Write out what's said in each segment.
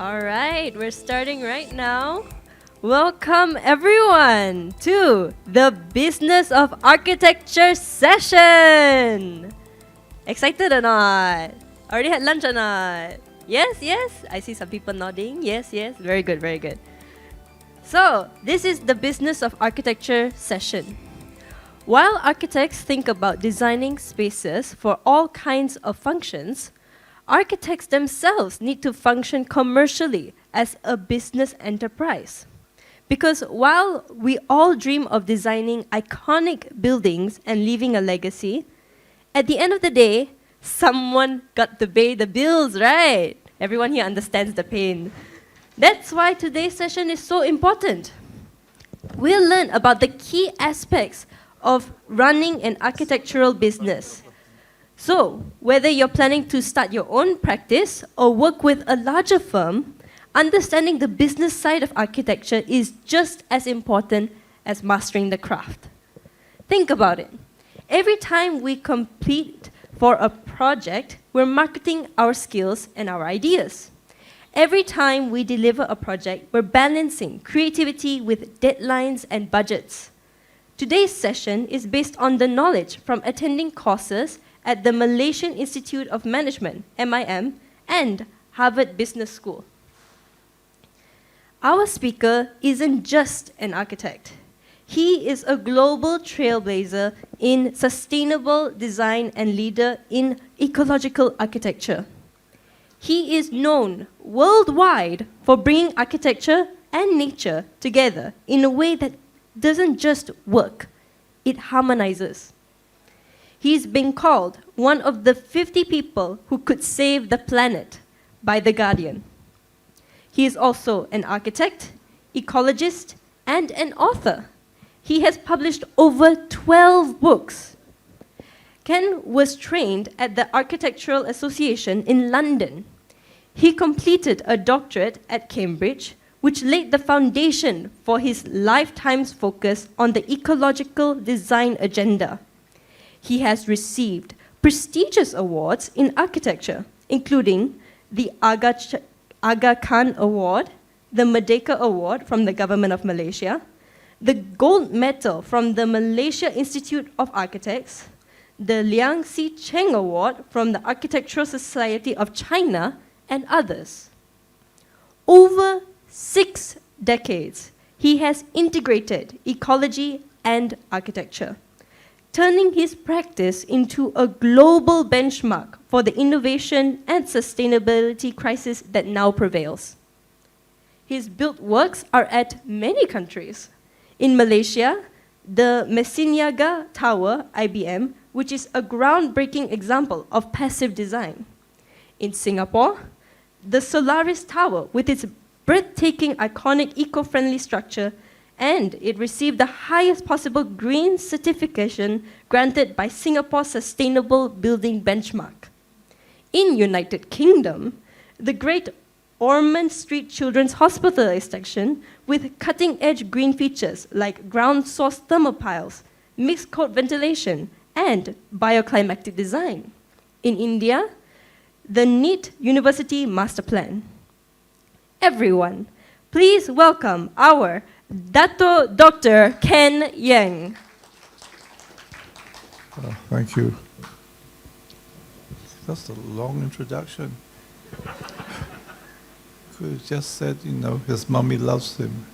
All right, we're starting right now. Welcome everyone to the Business of Architecture session. Excited or not? Already had lunch or not? Yes, yes. I see some people nodding. Yes, yes. Very good, very good. So, this is the Business of Architecture session. While architects think about designing spaces for all kinds of functions, architects themselves need to function commercially as a business enterprise. Because while we all dream of designing iconic buildings and leaving a legacy, at the end of the day, someone got to pay the bills, right? Everyone here understands the pain. That's why today's session is so important. We'll learn about the key aspects of running an architectural business. So, whether you're planning to start your own practice or work with a larger firm, understanding the business side of architecture is just as important as mastering the craft. Think about it. Every time we compete for a project, we're marketing our skills and our ideas. Every time we deliver a project, we're balancing creativity with deadlines and budgets. Today's session is based on the knowledge from attending courses at the Malaysian Institute of Management, MIM, and Harvard Business School. Our speaker isn't just an architect. He is a global trailblazer in sustainable design and leader in ecological architecture. He is known worldwide for bringing architecture and nature together in a way that doesn't just work, it harmonizes. He's been called one of the 50 people who could save the planet by The Guardian. He is also an architect, ecologist, and an author. He has published over 12 books. Ken was trained at the Architectural Association in London. He completed a doctorate at Cambridge, which laid the foundation for his lifetime's focus on the ecological design agenda. He has received prestigious awards in architecture, including the Aga Khan Award, the Merdeka Award from the Government of Malaysia, the Gold Medal from the Malaysia Institute of Architects, the Liang Si Cheng Award from the Architectural Society of China, and others. Over 6 decades, he has integrated ecology and architecture, turning his practice into a global benchmark for the innovation and sustainability crisis that now prevails. His built works are at many countries. In Malaysia, the Mesinaga Tower, IBM, which is a groundbreaking example of passive design. In Singapore, the Solaris Tower, with its breathtaking, iconic, eco-friendly structure, and it received the highest possible green certification granted by Singapore's Sustainable Building Benchmark. In United Kingdom, the Great Ormond Street Children's Hospital extension with cutting-edge green features like ground-source thermopiles, mixed-coat ventilation, and bioclimatic design. In India, the NEET University Master Plan. Everyone, please welcome our Dato Dr. Ken Yang. Thank you. That's a long introduction. Could have just said, his mommy loves him.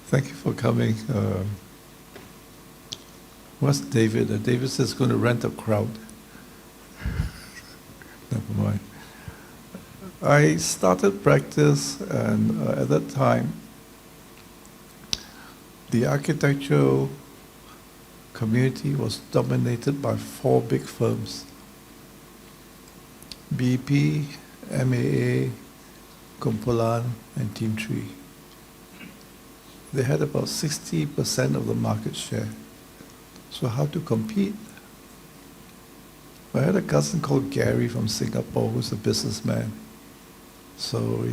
Thank you for coming. What's David? David says he's going to rent a crowd. Never mind. I started practice, and at that time, the architectural community was dominated by 4 big firms: BP, MAA, Kumpulan, and Team Tree. They had about 60% of the market share. So how to compete? I had a cousin called Gary from Singapore who's a businessman. So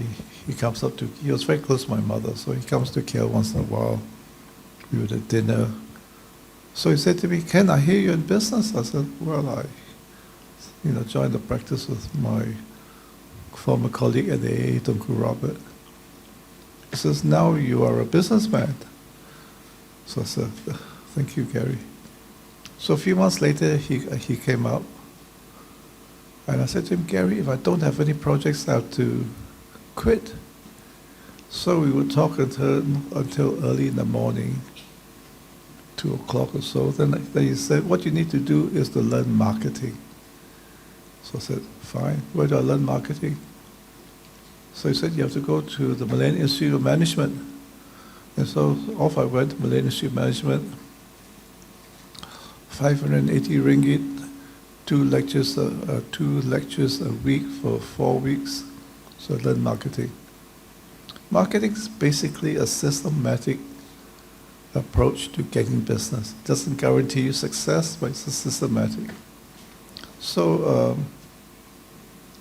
he comes up he was very close to my mother, so he comes to KL once in a while. We would have dinner. So he said to me, "Ken, I hear you're in business." I said, "Well, I joined the practice with my former colleague at the AA, Tunku Robert. He says, now you are a businessman. So I said, thank you, Gary. So a few months later, he came up. And I said to him, Gary, if I don't have any projects, I have to quit. So we would talk until early in the morning, 2 o'clock or so. Then he said, what you need to do is to learn marketing. So I said, fine, where do I learn marketing? So he said, you have to go to the Malayan Institute of Management. And so off I went to Malayan Institute of Management, 580 ringgit, two lectures a week for 4 weeks. So I learned marketing. Marketing is basically a systematic approach to getting business. It doesn't guarantee you success, but it's a systematic. So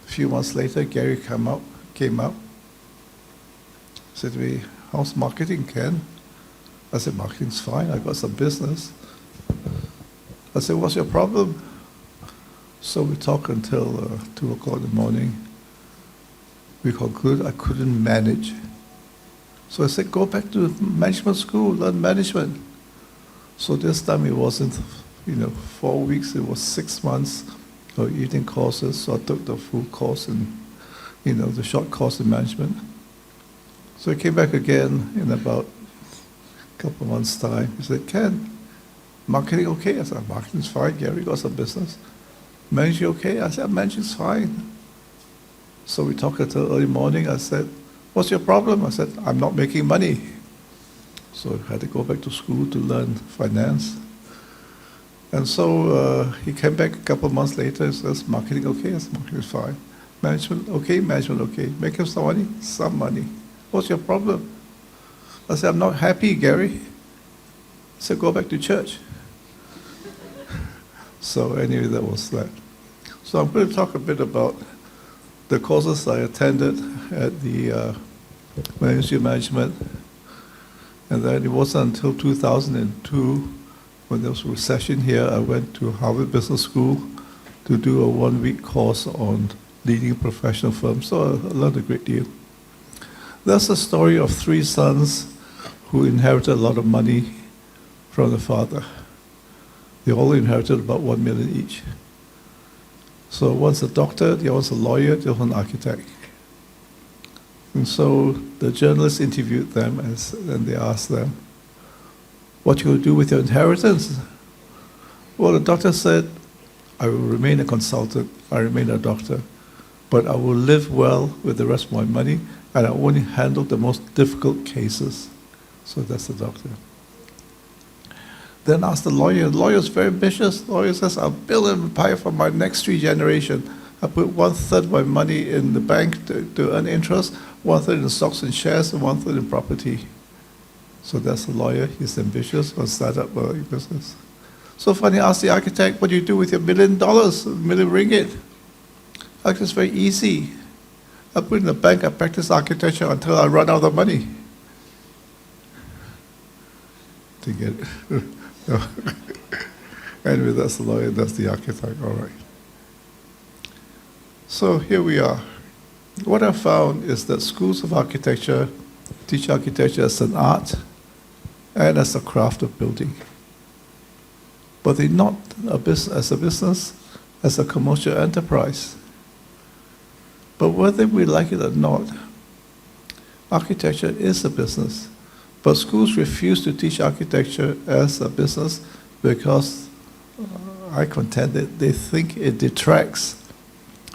a few months later, Gary came up, said to me, how's marketing, Ken? I said, marketing's fine, I got some business. I said, what's your problem? So we talked until 2 o'clock in the morning. We concluded I couldn't manage. So I said, go back to management school, learn management. So this time it wasn't, 4 weeks, it was 6 months of evening courses. So I took the full course in, the short course in management. So I came back again in about a couple of months' time. He said, Ken, marketing okay? I said, marketing's fine, Gary got some business. Managing okay? I said, managing's fine. So we talked until early morning. I said, what's your problem? I said, I'm not making money. So I had to go back to school to learn finance. And so he came back a couple of months later and says, marketing okay? I said, marketing is fine. Management okay? Management okay. Making some money? Some money. What's your problem? I said, I'm not happy, Gary. He said, go back to church. So anyway, that was that. So I'm going to talk a bit about the courses I attended at the Ministry of Management. And then it wasn't until 2002, when there was a recession here, I went to Harvard Business School to do a 1-week course on leading professional firms. So I learned a great deal. That's the story of 3 sons who inherited a lot of money from the father. They all inherited about 1 million each. So one's a doctor, the other one's a lawyer, the other one's an architect. And so the journalists interviewed them and they asked them, what you going to do with your inheritance? Well, the doctor said, I will remain a consultant, I remain a doctor, but I will live well with the rest of my money and I only handle the most difficult cases. So that's the doctor. Then asked the lawyer. The lawyer is very ambitious. The lawyer says, I'll build an empire for my next 3 generations. I put 1/3 of my money in the bank to earn interest, 1/3 in stocks and shares, and 1/3 in property. So that's the lawyer. He's ambitious. Will start up a business. So finally asked the architect, what do you do with your $1 million, $1 million ringgit? Architect, it's very easy. I put it in the bank, I practice architecture until I run out of money. To get it. No. Anyway, that's the lawyer, that's the architect, all right. So here we are. What I found is that schools of architecture teach architecture as an art and as a craft of building. But they're not as a business, as a commercial enterprise. But whether we like it or not, architecture is a business. But schools refuse to teach architecture as a business because I contend that they think it detracts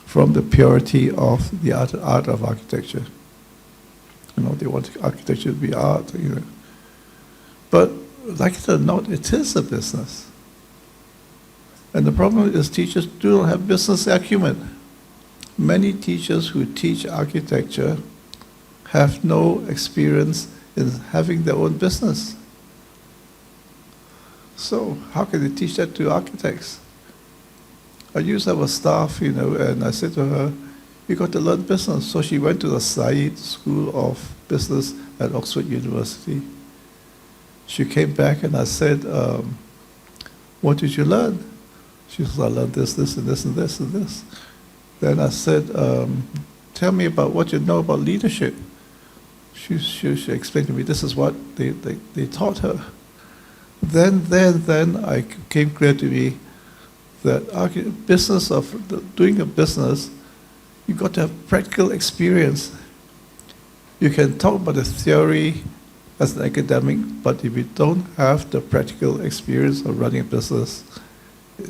from the purity of the art of architecture. They want architecture to be art, But like it or not, it is a business. And the problem is teachers do not have business acumen. Many teachers who teach architecture have no experience in having their own business. So how can they teach that to architects? I used to have a staff, and I said to her, you got to learn business. So she went to the Said School of Business at Oxford University. She came back and I said, what did you learn? She said, I learned this, this, and this, and this, and this. Then I said, Tell me about what you know about leadership. She explained to me, this is what they taught her. Then I came clear to me that doing a business, you've got to have practical experience. You can talk about the theory as an academic, but if you don't have the practical experience of running a business,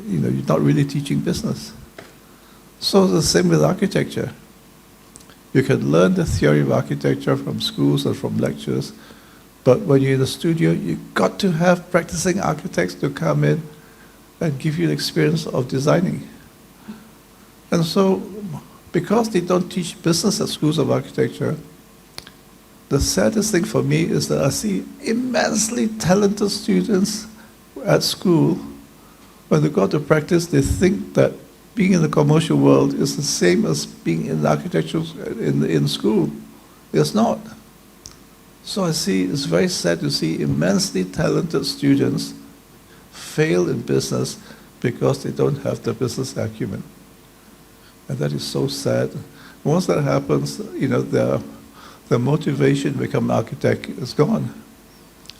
you're not really teaching business. So it's the same with architecture. You can learn the theory of architecture from schools or from lectures, but when you're in the studio, you've got to have practicing architects to come in and give you the experience of designing. And so, because they don't teach business at schools of architecture, the saddest thing for me is that I see immensely talented students at school. When they go to practice, they think that being in the commercial world is the same as being in architecture in school. It's not. So I see, it's very sad to see immensely talented students fail in business because they don't have the business acumen. And that is so sad. Once that happens, their motivation to become an architect is gone.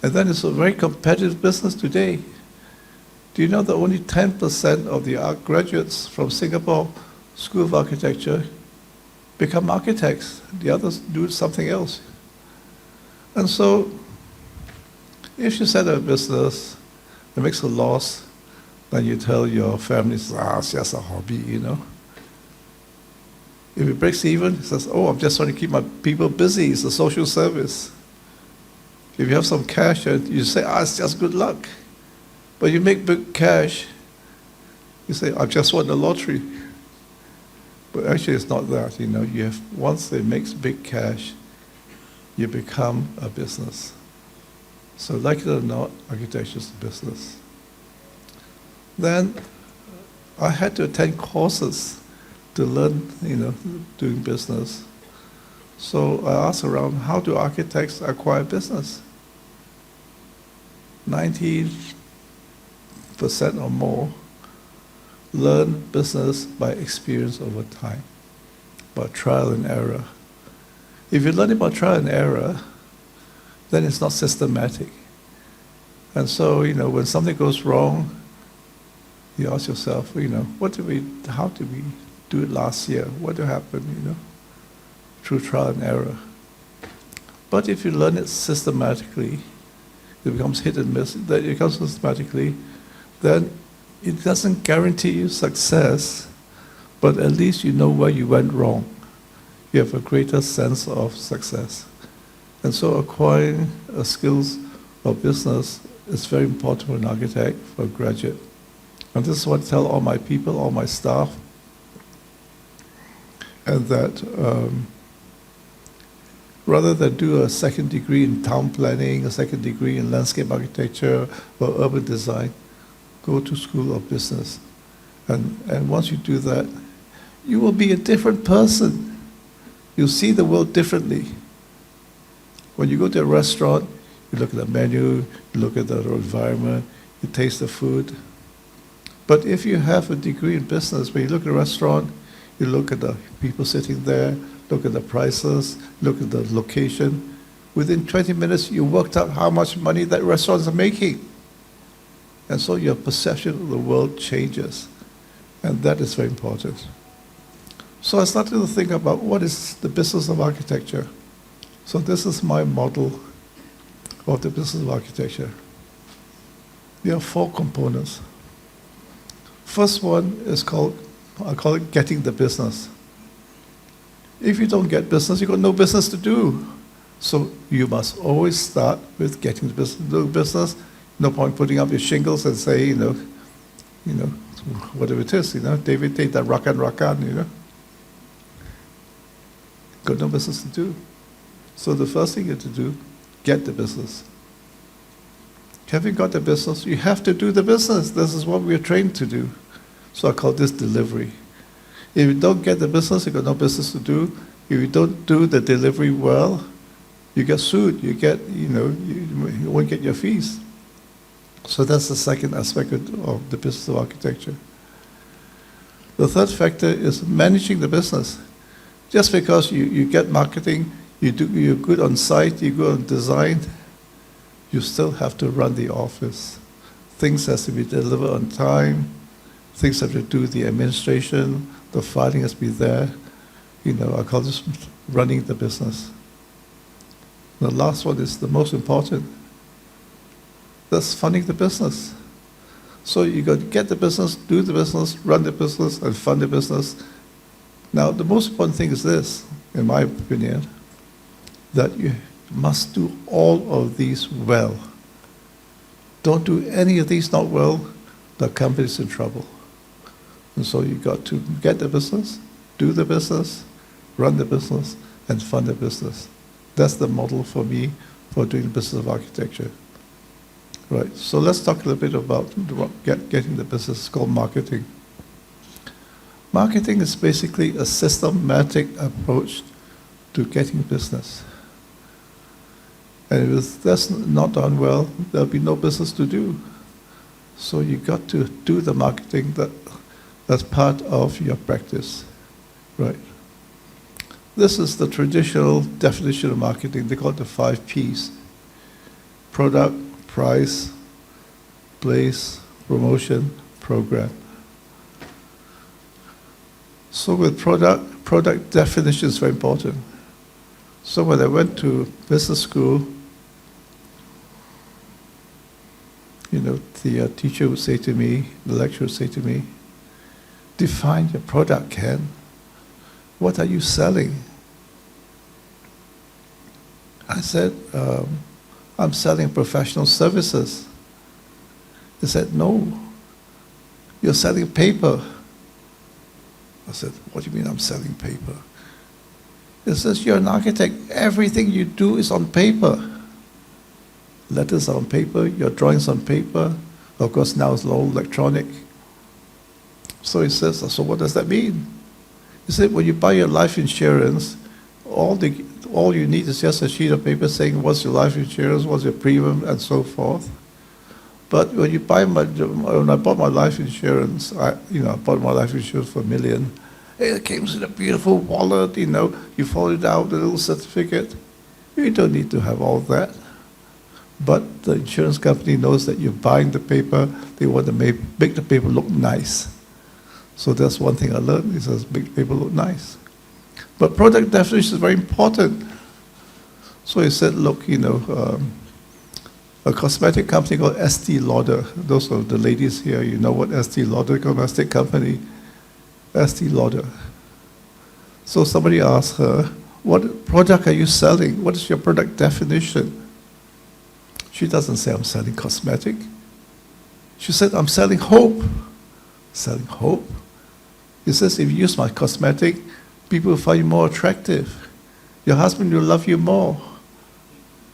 And then it's a very competitive business today. Do you know that only 10% of the art graduates from Singapore School of Architecture become architects? The others do something else. And so, if you set up a business that makes a loss, then you tell your family, it's just a hobby, If it breaks even, it says, I'm just trying to keep my people busy. It's a social service. If you have some cash, you say, it's just good luck. But you make big cash, you say, I just won the lottery. But actually it's not that, once they make big cash, you become a business. So like it or not, architecture is a business. Then I had to attend courses to learn, doing business. So I asked around, how do architects acquire business? 90% or more learn business by experience over time, by trial and error. If you learn about trial and error, then it's not systematic. And so, when something goes wrong, you ask yourself, how did we do it last year? What happened, through trial and error. But if you learn it systematically, it becomes hit and miss, that it comes systematically, then it doesn't guarantee you success, but at least you know where you went wrong. You have a greater sense of success. And so acquiring skills of business is very important for an architect, for a graduate. And this is what I tell all my people, all my staff, and that rather than do a second degree in town planning, a second degree in landscape architecture or urban design, go to school of business. And once you do that, you will be a different person. You'll see the world differently. When you go to a restaurant, you look at the menu, you look at the environment, you taste the food. But if you have a degree in business, when you look at a restaurant, you look at the people sitting there, look at the prices, look at the location. Within 20 minutes, you worked out how much money that restaurants are making. And so your perception of the world changes. And that is very important. So I started to think about what is the business of architecture. So this is my model of the business of architecture. There are 4 components. First one is I call it getting the business. If you don't get business, you've got no business to do. So you must always start with getting the business. No point putting up your shingles and say, whatever it is, David, take that rakan, Got no business to do. So the first thing you have to do, get the business. Having got the business, you have to do the business. This is what we're trained to do. So I call this delivery. If you don't get the business, you've got no business to do. If you don't do the delivery well, you get sued. You won't get your fees. So that's the second aspect of the business of architecture. The third factor is managing the business. Just because you get marketing, you're good on site, you're good on design, you still have to run the office. Things have to be delivered on time. Things have to do with the administration. The filing has to be there. I call this running the business. The last one is the most important. That's funding the business. So you got to get the business, do the business, run the business, and fund the business. Now, the most important thing is this, in my opinion, that you must do all of these well. Don't do any of these not well, the company's in trouble. And so you got to get the business, do the business, run the business, and fund the business. That's the model for me for doing business of architecture. Right, so let's talk a little bit about getting the business. It's called marketing. Marketing is basically a systematic approach to getting business. And if that's not done well, there'll be no business to do. So you got to do the marketing that's part of your practice, right? This is the traditional definition of marketing. They call it the 5 Ps. Product, price, place, promotion, program. So with product definition is very important. So when I went to business school, the teacher would say to me, the lecturer would say to me, define your product, Ken. What are you selling? I said, I'm selling professional services. He said, no, you're selling paper. I said, what do you mean I'm selling paper? He says, you're an architect. Everything you do is on paper. Letters are on paper, your drawings on paper. Of course, now it's all electronic. So he says, so what does that mean? He said, when you buy your life insurance, all you need is just a sheet of paper saying what's your life insurance, what's your premium, and so forth. But when I bought my life insurance, I bought my life insurance for $1 million. It came in a beautiful wallet, you fold it out, a little certificate. You don't need to have all that. But the insurance company knows that you're buying the paper, they want to make the paper look nice. So that's one thing I learned, it says make the paper look nice. But product definition is very important. So he said, look, a cosmetic company called Estee Lauder, those are the ladies here, you know what Estee Lauder, cosmetic company, Estee Lauder. So somebody asked her, what product are you selling? What is your product definition? She doesn't say I'm selling cosmetic. She said, I'm selling hope. Selling hope? He says, if you use my cosmetic, people will find you more attractive. Your husband will love you more.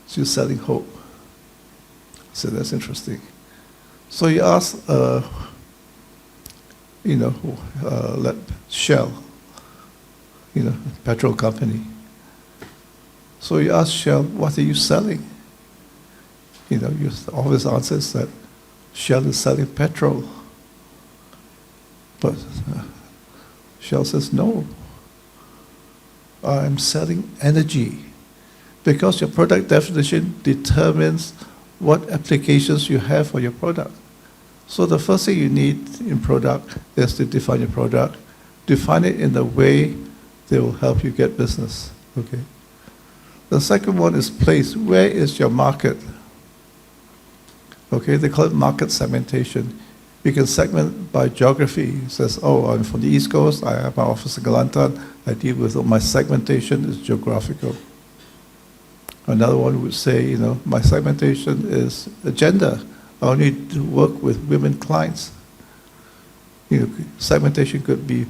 She's selling hope. I said, that's interesting. So he asked, Shell, petrol company. So he asked Shell, what are you selling? You always answers that Shell is selling petrol. But Shell says, no, I'm selling energy. Because your product definition determines what applications you have for your product. So the first thing you need in product is to define your product. Define it in a way that will help you get business. Okay. The second one is place. Where is your market? Okay, they call it market segmentation. You can segment by geography. It says, I'm from the East Coast, I have my office in Kelantan, I deal with my segmentation is geographical. Another one would say, my segmentation is gender. I only work with women clients. Segmentation could be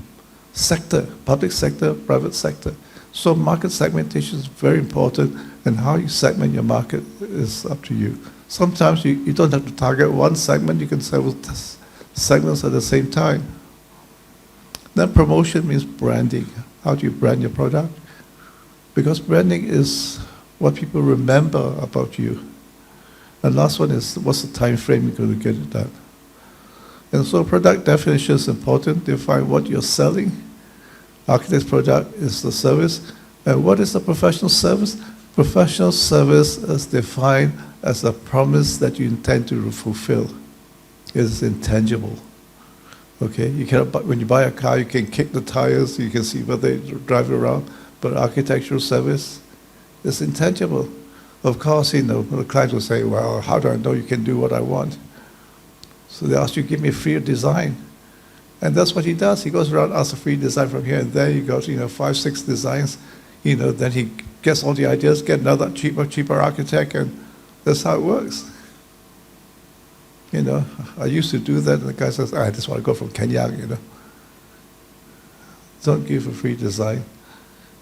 sector, public sector, private sector. So market segmentation is very important, and how you segment your market is up to you. Sometimes you don't have to target one segment, you can several segments at the same time. Then promotion means branding. How do you brand your product? Because branding is what people remember about you. And last one is, what's the time frame you're going to get it done? And so product definition is important. Define what you're selling, Architect's product is the service. And what is a professional service? Professional service is defined as a promise that you intend to fulfill. It is intangible. Okay, you cannot, when you buy a car, you can kick the tires, you can see whether they drive around, but architectural service is intangible. Of course, the client will say, well, how do I know you can do what I want? So they ask you, give me a free design. And that's what he does. He goes around, asks a free design from here and there. You got, 5, 6 designs. Then he gets all the ideas, get another cheaper architect, and that's how it works. I used to do that, and the guy says, I just want to go from Kenya, Don't give a free design,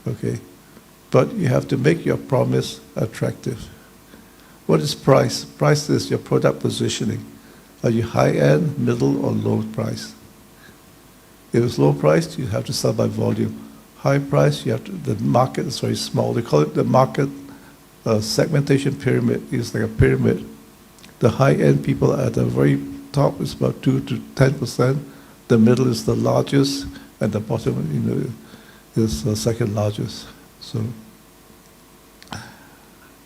okay? But you have to make your promise attractive. What is price? Price is your product positioning. Are you high-end, middle, or low price? If it's low price, you have to sell by volume. High price, the market is very small. They call it the market segmentation pyramid. It's like a pyramid. The high-end people at the very top is about 2 to 10%. The middle is the largest, and the bottom, is the second largest. So,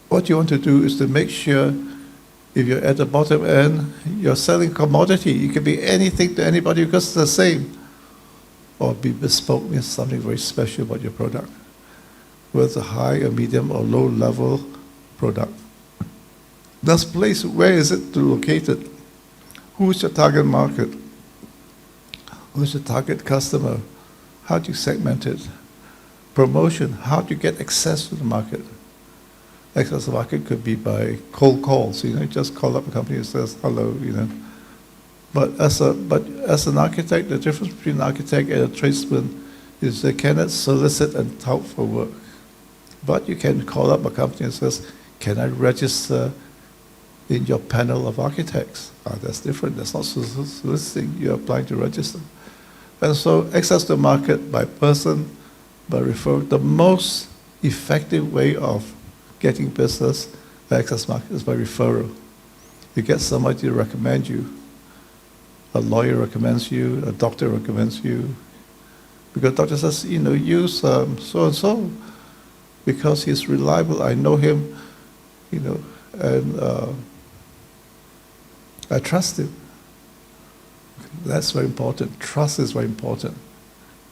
what you want to do is to make sure, if you're at the bottom end, you're selling commodity. You can be anything to anybody because it's the same. Or be bespoke means something very special about your product, whether it's a high, a medium, or low level product. This place, where is it located? Who's your target market? Who's your target customer? How do you segment it? Promotion, how do you get access to the market? Access to the market could be by cold calls. You just call up a company and says, hello, But as an architect, the difference between an architect and a tradesman is they cannot solicit and tout for work. But you can call up a company and says, can I register in your panel of architects? That's different. That's not soliciting. You're applying to register. And so access to the market by person, by referral. The most effective way of getting business by access market is by referral. You get somebody to recommend you. A lawyer recommends you, a doctor recommends you. Because the doctor says, use so-and-so because he's reliable. I know him, and I trust him. That's very important. Trust is very important.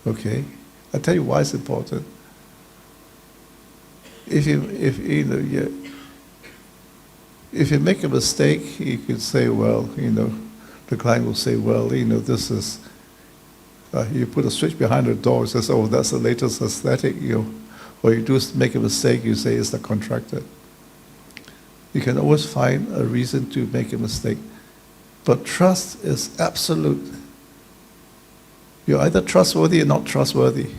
Okay? I'll tell you why it's important. If you make a mistake, you can say, well, the client will say, well, this is, you put a switch behind the door, says, oh, that's the latest aesthetic, or you do make a mistake, you say it's the contractor. You can always find a reason to make a mistake. But trust is absolute. You're either trustworthy or not trustworthy.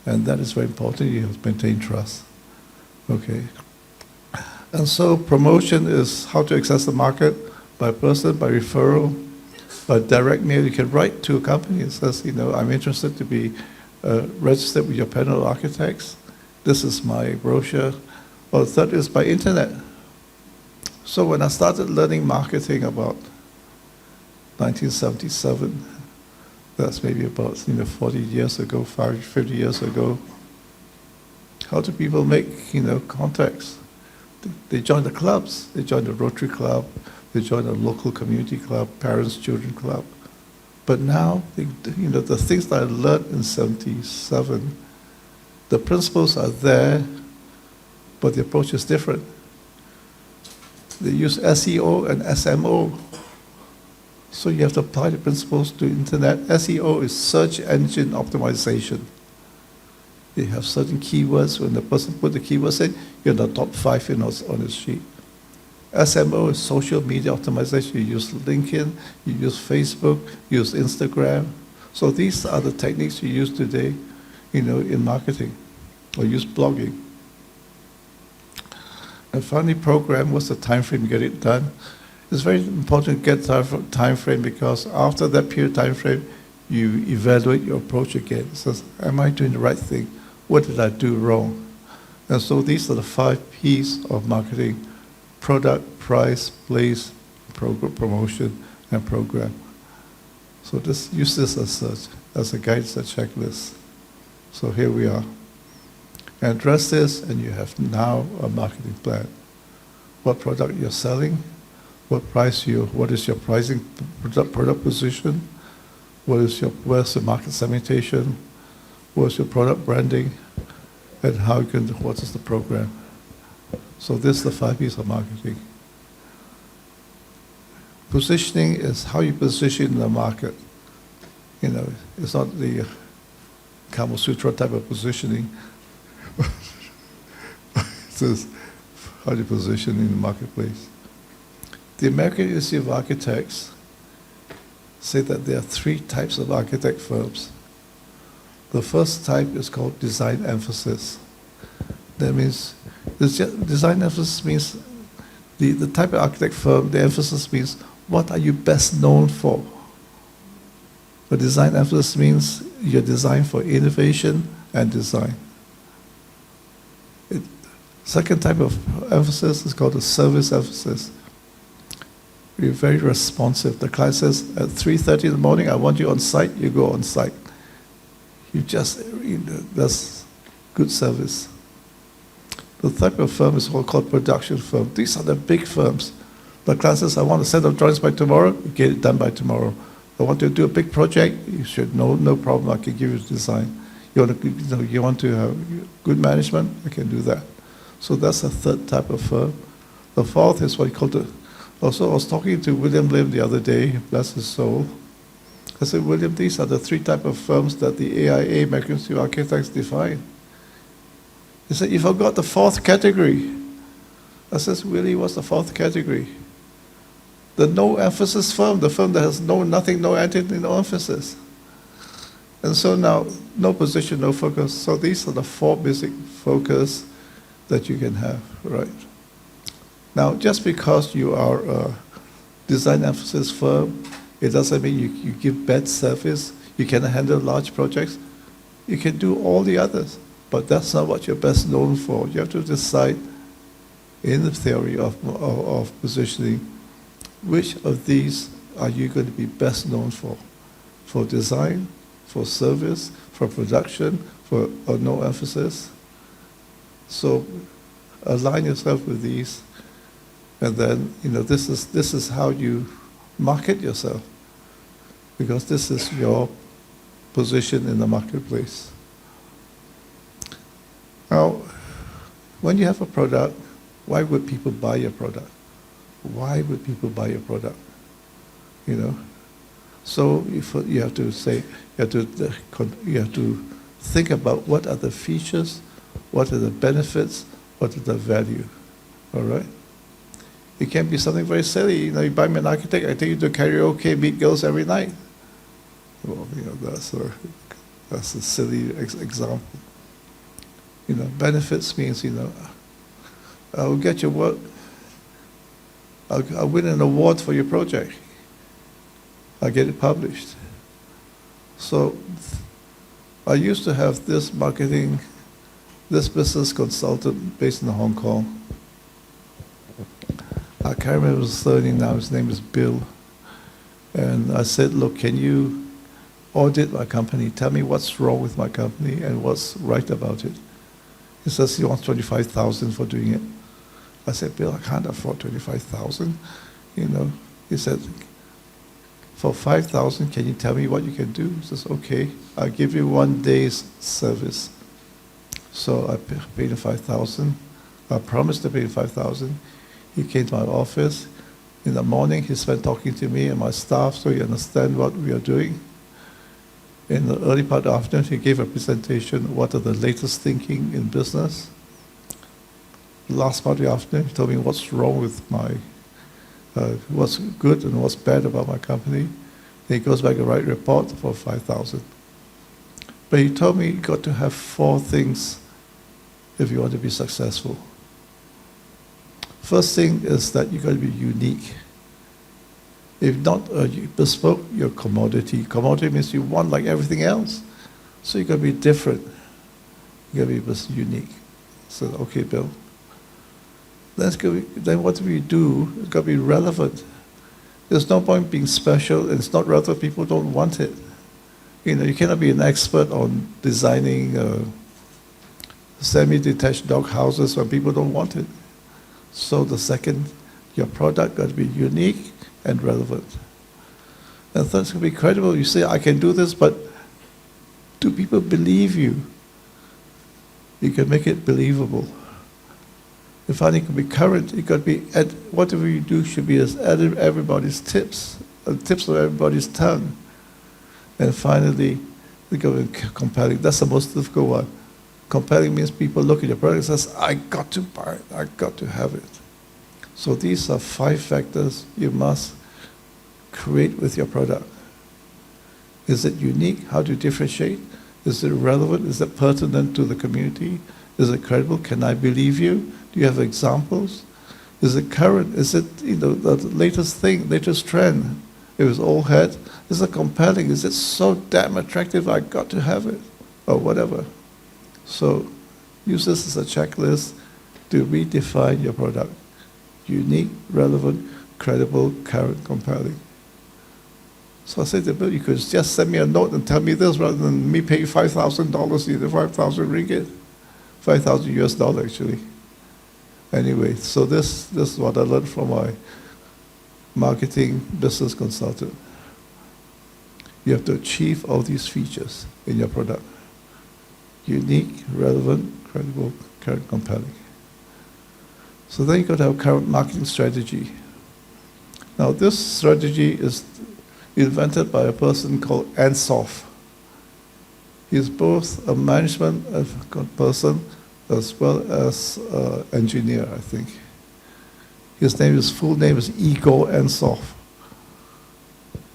And that is very important. You have to maintain trust. Okay. And so promotion is how to access the market by person, by referral, by direct mail. You can write to a company and says, I'm interested to be registered with your panel of architects. This is my brochure. Or the third is by internet. So when I started learning marketing about 1977, that's maybe about 40 years ago, 50 years ago, how do people make contacts? They join the clubs. They join the Rotary Club. They join a local community club, parents' children club. But now, the things that I learned in 77, the principles are there, but the approach is different. They use SEO and SMO. So you have to apply the principles to internet. SEO is search engine optimization. They have certain keywords. When the person put the keywords in, you're in the top 5 on his sheet. SMO is social media optimization. You use LinkedIn, you use Facebook, you use Instagram. So these are the techniques you use today, in marketing, or use blogging. And finally, program, what's the time frame to get it done? It's very important to get time frame because after that period of time frame, you evaluate your approach again. It says, am I doing the right thing? What did I do wrong? And so these are the 5 P's of marketing: product, price, place, promotion, and program. So use this as a guide, as a checklist. So here we are. Address this, and you have now a marketing plan. What product you're selling, what is your pricing product position, where's the market segmentation, what's your product branding, and what is the program. So this is the 5 P's of marketing. Positioning is how you position in the market. It's not the Kama Sutra type of positioning. It's how you position in the marketplace. The American Institute of Architects say that there are 3 types of architect firms. The first type is called design emphasis. That means, design emphasis means the type of architect firm, the emphasis means, what are you best known for? The design emphasis means you're designed for innovation and design. Second type of emphasis is called the service emphasis. You're very responsive. The client says, at 3:30 in the morning, I want you on site, you go on site. That's good service. The type of firm is called production firm. These are the big firms. The client says, I want a set of drawings by tomorrow, you get it done by tomorrow. I want to do a big project, you should know, no problem, I can give you the design. You want to have good management, I can do that. So that's the third type of firm. The fourth is what you call also, I was talking to William Lim the other day, bless his soul. I said, William, these are the 3 types of firms that the AIA, American Institute of Architects, define. He said, you forgot the 4th category. I said, Willie, what's the 4th category? The no emphasis firm, the firm that has nothing, no entity, no emphasis. And so now, no position, no focus. So these are the 4 basic focus that you can have, right? Now, just because you are a design emphasis firm, it doesn't mean you give bad service, you can handle large projects. You can do all the others, but that's not what you're best known for. You have to decide in the theory of positioning, which of these are you going to be best known for? For design, for service, for production, for no emphasis? So align yourself with these, and then this is how you market yourself, because this is your position in the marketplace. Now, when you have a product, why would people buy your product? Why would people buy your product? So you have to say, you have to think about what are the features, what are the benefits, what is the value. All right? It can be something very silly. You buy me an architect, I take you to karaoke, meet girls every night. Well, that's a silly example. Benefits means, I'll get your work. I'll win an award for your project. I'll get it published. So I used to have this business consultant based in Hong Kong. I can't remember his surname now, his name is Bill. And I said, look, can you audit my company? Tell me what's wrong with my company and what's right about it. He says he wants 25,000 for doing it. I said, Bill, I can't afford 25,000. He said, for 5,000, can you tell me what you can do? He says, okay, I'll give you 1 day's service. So I paid him 5,000. I promised to pay him 5,000. He came to my office. In the morning, he spent talking to me and my staff so he understand what we are doing. In the early part of the afternoon, he gave a presentation, what are the latest thinking in business. Last part of the afternoon, he told me what's wrong with what's good and what's bad about my company. Then he goes back and write a report for 5,000. But he told me you got to have 4 things if you want to be successful. First thing is that you got to be unique. If not bespoke, you're commodity. Commodity means you want like everything else. So you got to be different. You got to be unique. So, okay, Bill. Then what do we do? It's got to be relevant. There's no point being special, and it's not relevant, people don't want it. You cannot be an expert on designing semi-detached dog houses when people don't want it. So the second, your product got to be unique and relevant. And third, it's going to be credible. You say, I can do this, but do people believe you? You can make it believable. And finally, it can be current. It got to be, whatever you do should be as everybody's tips, tips of everybody's tongue. And finally, we go in compelling. That's the most difficult one. Compelling means people look at your product and says, I got to buy it, I got to have it. So these are 5 factors you must create with your product. Is it unique? How do you differentiate? Is it relevant? Is it pertinent to the community? Is it credible? Can I believe you? Do you have examples? Is it current? Is it the latest thing, latest trend? If it's old hat, is it compelling? Is it so damn attractive I got to have it? Or whatever. So use this as a checklist to redefine your product. Unique, relevant, credible, current, compelling. So I said to Bill, you could just send me a note and tell me this rather than me pay $5,000, either 5,000 ringgit, 5,000 US dollar actually. Anyway, so this is what I learned from my marketing business consultant. You have to achieve all these features in your product. Unique, relevant, credible, current, compelling. So then you've got to have a current marketing strategy. Now this strategy is invented by a person called Ansoff. He's both a management person as well as an engineer, I think. His full name is Igor Ansoff.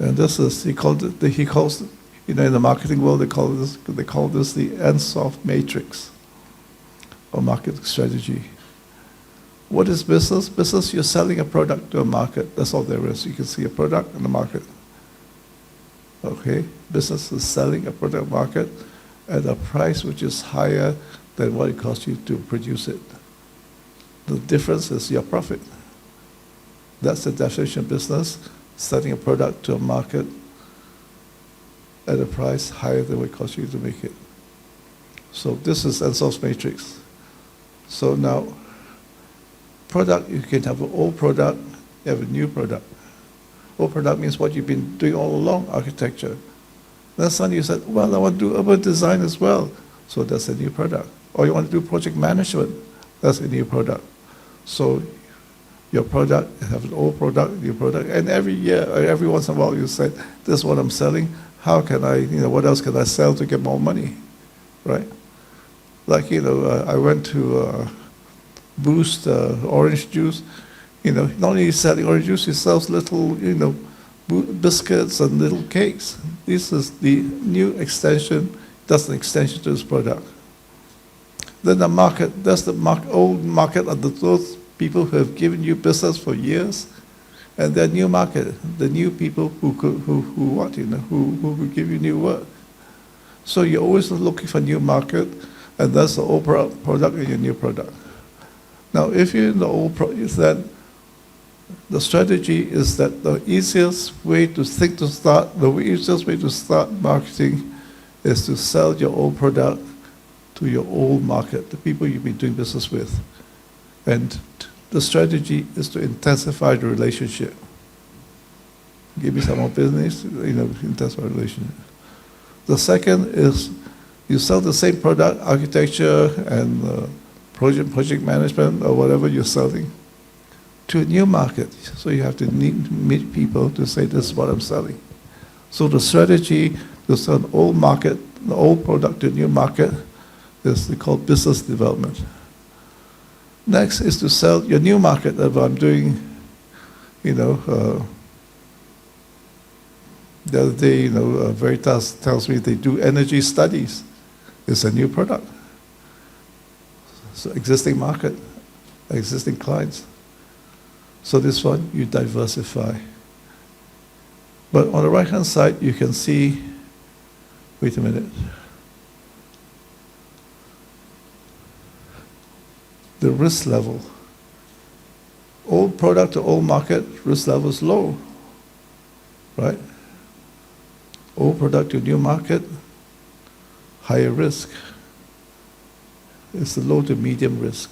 And this is, he calls, in the marketing world, they call this the Ansoff matrix, or market strategy. What is business? Business, you're selling a product to a market. That's all there is. You can see a product and a market. Okay? Business is selling a product market at a price which is higher than what it costs you to produce it. The difference is your profit. That's the definition of business, selling a product to a market at a price higher than what it costs you to make it. So this is Ansoff's matrix. So now, product, you can have an old product, you have a new product. Old product means what you've been doing all along, architecture. Then suddenly you said, well, I want to do urban design as well. So that's a new product. Or you want to do project management, that's a new product. So your product, you have an old product, new product, and every year, or every once in a while you say, this is what I'm selling, how can I, what else can I sell to get more money, right? Like, I went to Boost orange juice, not only selling orange juice, he sells little, biscuits and little cakes. This is the new extension, that's an extension to this product. Then the market, that's the old market of those people who have given you business for years, and their new market, the new people who give you new work. So you're always looking for new market, and that's the old product and your new product. Now, if you're in the old product, then the strategy is that the easiest way to start marketing is to sell your old product to your old market, the people you've been doing business with. And the strategy is to intensify the relationship. Give me some more business, intensify the relationship. The second is you sell the same product, architecture and project management or whatever you're selling, to a new market. So you have to meet people to say, this is what I'm selling. So the strategy to sell an old market, the old product to a new market is called business development. Next is to sell your new market. If I'm doing, the other day, Veritas tells me they do energy studies. It's a new product. So existing market, existing clients. So this one, you diversify. But on the right-hand side, you can see, wait a minute. The risk level. Old product to old market, risk level is low, right? Old product to new market, higher risk. It's the low to medium risk.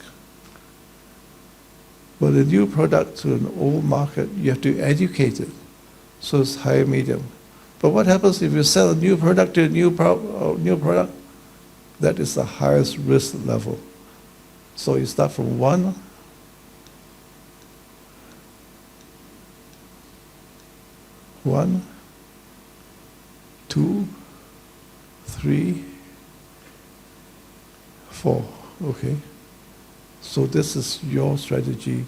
But a new product to an old market, you have to educate it. So it's higher medium. But what happens if you sell a new product to a new product? That is the highest risk level. So you start from 1, 1, 2, 3, 4. Okay. So this is your strategy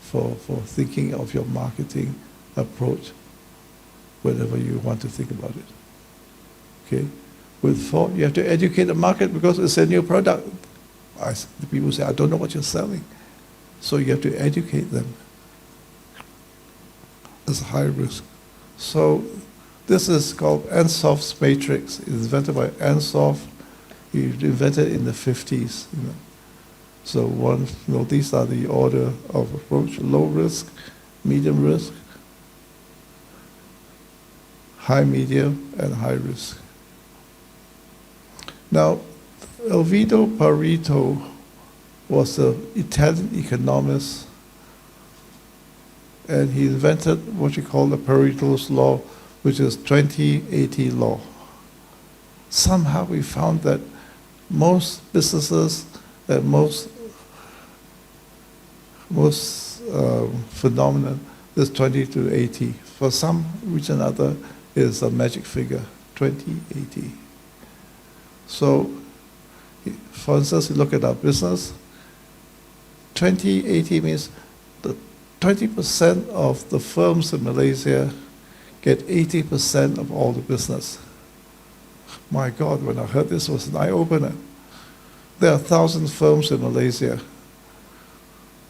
for thinking of your marketing approach, whatever you want to think about it. Okay? With 4, you have to educate the market because it's a new product. The people say, I don't know what you're selling. So you have to educate them. It's high risk. So this is called Ansoff's matrix. It's invented by Ansoff. He invented it in the 50s. So these are the order of approach: low risk, medium risk, high medium, and high risk. Now, Alvito Pareto was an Italian economist, and he invented what you call the Pareto's law, which is 20-80 law. Somehow we found that most businesses and most phenomenon is 20 to 80. For some reason or other, it is a magic figure, 20-80. So, for instance, you look at our business, 20-80 means the 20% of the firms in Malaysia get 80% of all the business. My God, when I heard this, it was an eye-opener. There are 1,000 firms in Malaysia,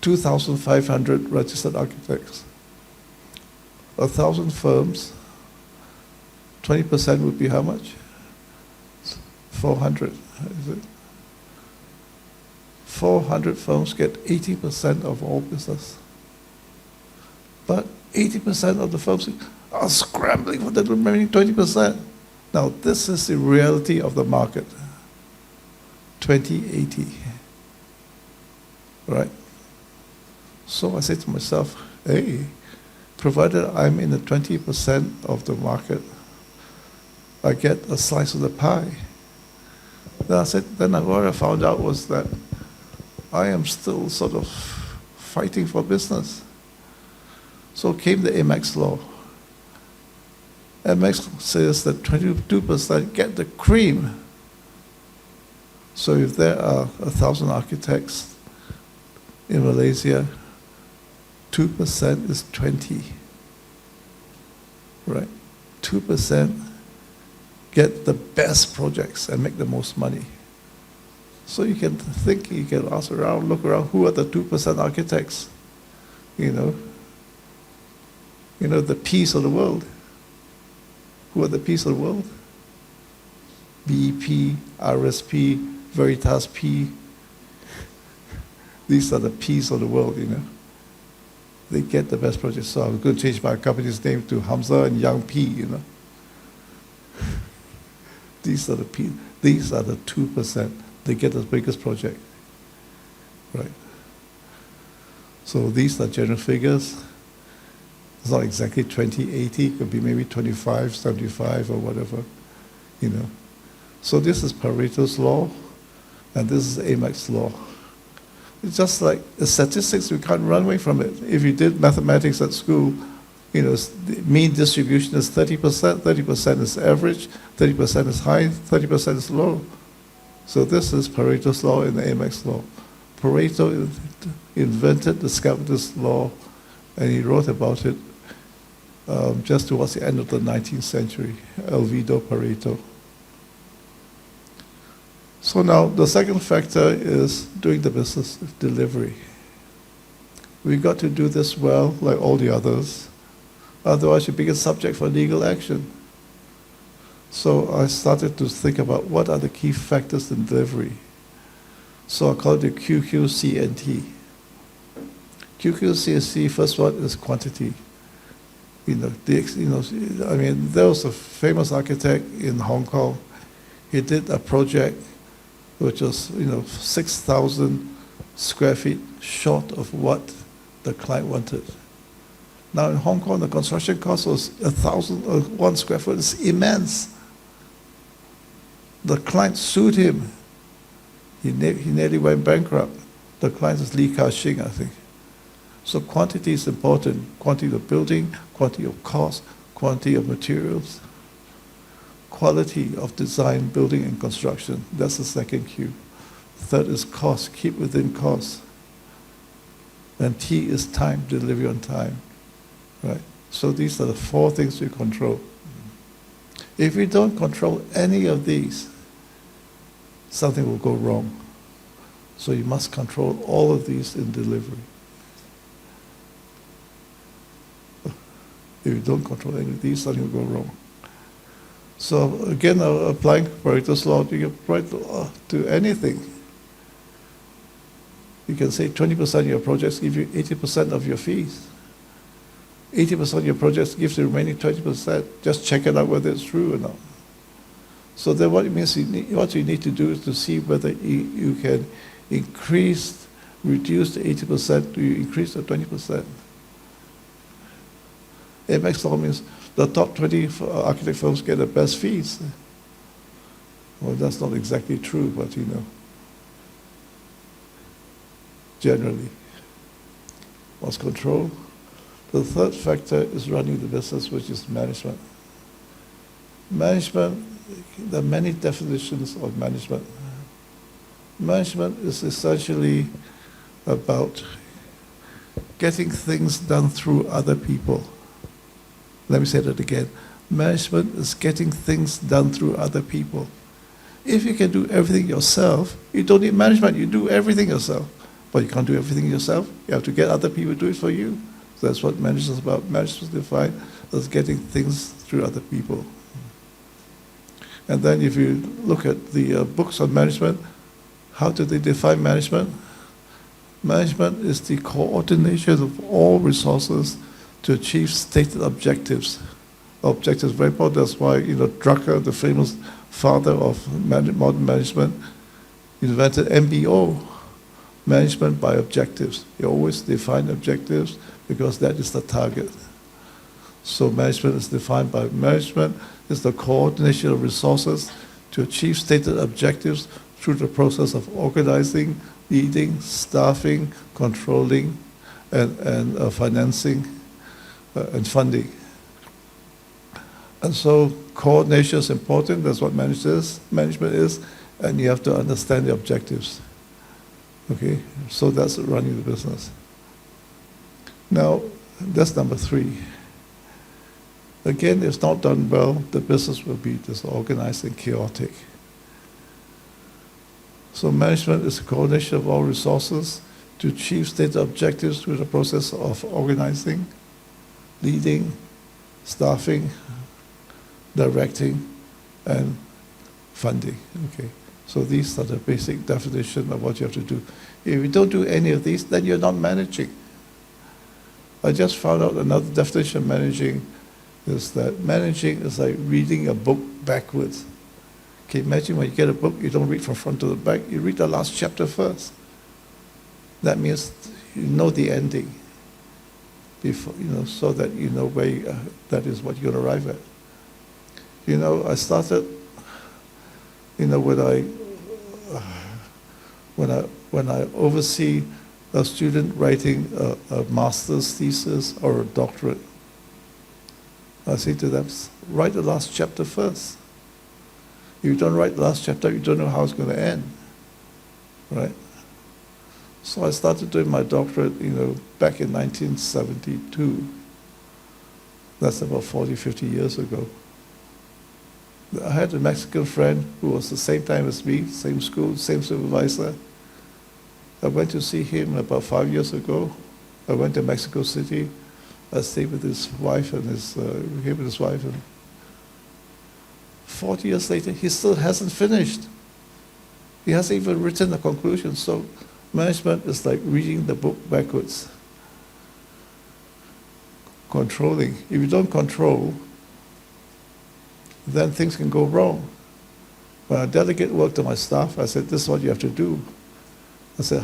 2,500 registered architects. 1,000 firms, 20% would be how much? 400, is it? 400 firms get 80% of all business. But 80% of the firms are scrambling for the remaining 20%. Now, this is the reality of the market. 20-80. Right? So I said to myself, hey, provided I'm in the 20% of the market, I get a slice of the pie. Then what I found out was that I am still sort of fighting for business. So came the Amex law. Amex says that 22% get the cream. So if there are 1,000 architects in Malaysia, 2% is 20. Right? 2% get the best projects and make the most money. So you can think, you can ask around, look around, who are the 2% architects? The peace of the world. Who are the peace of the world? BP, RSP, Veritas P. These are the peace of the world, They get the best projects. So I'm going to change my company's name to Hamza and Yang P, These are the 2%. They get the biggest project. Right? So these are general figures. It's not exactly 20-80, it could be maybe 25-75 or whatever, So this is Pareto's law, and this is Amex law. It's just like the statistics, we can't run away from it. If you did mathematics at school, the mean distribution is 30%, 30% is average, 30% is high, 30% is low. So this is Pareto's law and the Amex law. Pareto discovered this law, and he wrote about it just towards the end of the 19th century, Alvito Pareto. So now the second factor is doing the business delivery. We got to do this well, like all the others. Otherwise, you become subject for legal action. So I started to think about what are the key factors in delivery. So I call it the QQCNT. QQCNT, first one is quantity. There was a famous architect in Hong Kong. He did a project which was, 6,000 square feet short of what the client wanted. Now in Hong Kong, the construction cost was 1 square foot. It's immense. The client sued him. He nearly went bankrupt. The client is Li Ka-shing, I think. So quantity is important. Quantity of building, quantity of cost, quantity of materials, quality of design, building, and construction. That's the second cue. Third is cost. Keep within cost. And T is time, delivery on time. Right? So these are the 4 things we control. If we don't control any of these, something will go wrong. So you must control all of these in delivery. If you don't control any of these, something will go wrong. So again, applying Pareto's law, you can apply to anything. You can say 20% of your projects give you 80% of your fees. 80% of your projects give the remaining 20%. Just check it out whether it's true or not. So then what it means, what you need to do is to see whether you can reduce the 80% to increase the 20%. AMX law means the top 20 architect firms get the best fees. Well, that's not exactly true, but generally. What's control? The third factor is running the business, which is management. Management, there are many definitions of management. Management is essentially about getting things done through other people. Let me say that again. Management is getting things done through other people. If you can do everything yourself, you don't need management, you do everything yourself. But you can't do everything yourself, you have to get other people to do it for you. So that's what management is about. Management is defined as getting things through other people. And then if you look at the books on management, how do they define management? Management is the coordination of all resources to achieve stated objectives. Objectives very important. That's why Drucker, the famous father of modern management, invented MBO, management by objectives. You always define objectives because that is the target. So management is defined by management is the coordination of resources to achieve stated objectives through the process of organizing, leading, staffing, controlling, and financing and funding. And so coordination is important. That's what management is, and you have to understand the objectives. Okay, so that's running the business. Now, that's number 3. Again, if it's not done well, the business will be disorganized and chaotic. So management is the coordination of all resources to achieve stated objectives through the process of organizing, leading, staffing, directing, and funding. Okay, so these are the basic definition of what you have to do. If you don't do any of these, then you're not managing. I just found out another definition of managing is that managing is like reading a book backwards. Okay, imagine when you get a book, you don't read from front to the back, you read the last chapter first. That means you know the ending before, so that you know where that is what you're going to arrive at. I started, when I oversee a student writing a master's thesis or a doctorate, I say to them, write the last chapter first. If you don't write the last chapter, you don't know how it's going to end, right? So I started doing my doctorate, back in 1972. That's about 40, 50 years ago. I had a Mexican friend who was the same time as me, same school, same supervisor. I went to see him about 5 years ago. I went to Mexico City. I stayed with his wife and his wife. And 40 years later, he still hasn't finished. He hasn't even written a conclusion. So management is like reading the book backwards. controlling. If you don't control, then things can go wrong. When I delegate work to my staff, I said, this is what you have to do. I said,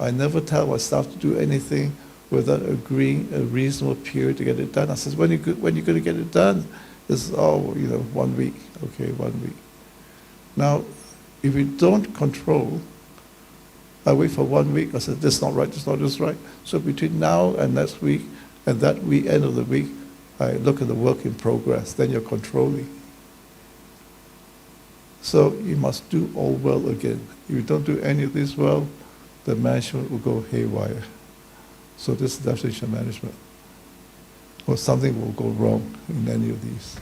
I never tell my staff to do anything without agreeing a reasonable period to get it done. I said, when you going to get it done? It's, 1 week. Okay, 1 week. Now, if you don't control, I wait for 1 week. I said, this is not right, this is not this right. So between now and next week, and that week, end of the week, I look at the work in progress. Then you're controlling. So you must do all well again. If you don't do any of this well, the management will go haywire. So this is definition of management. Or something will go wrong in any of these.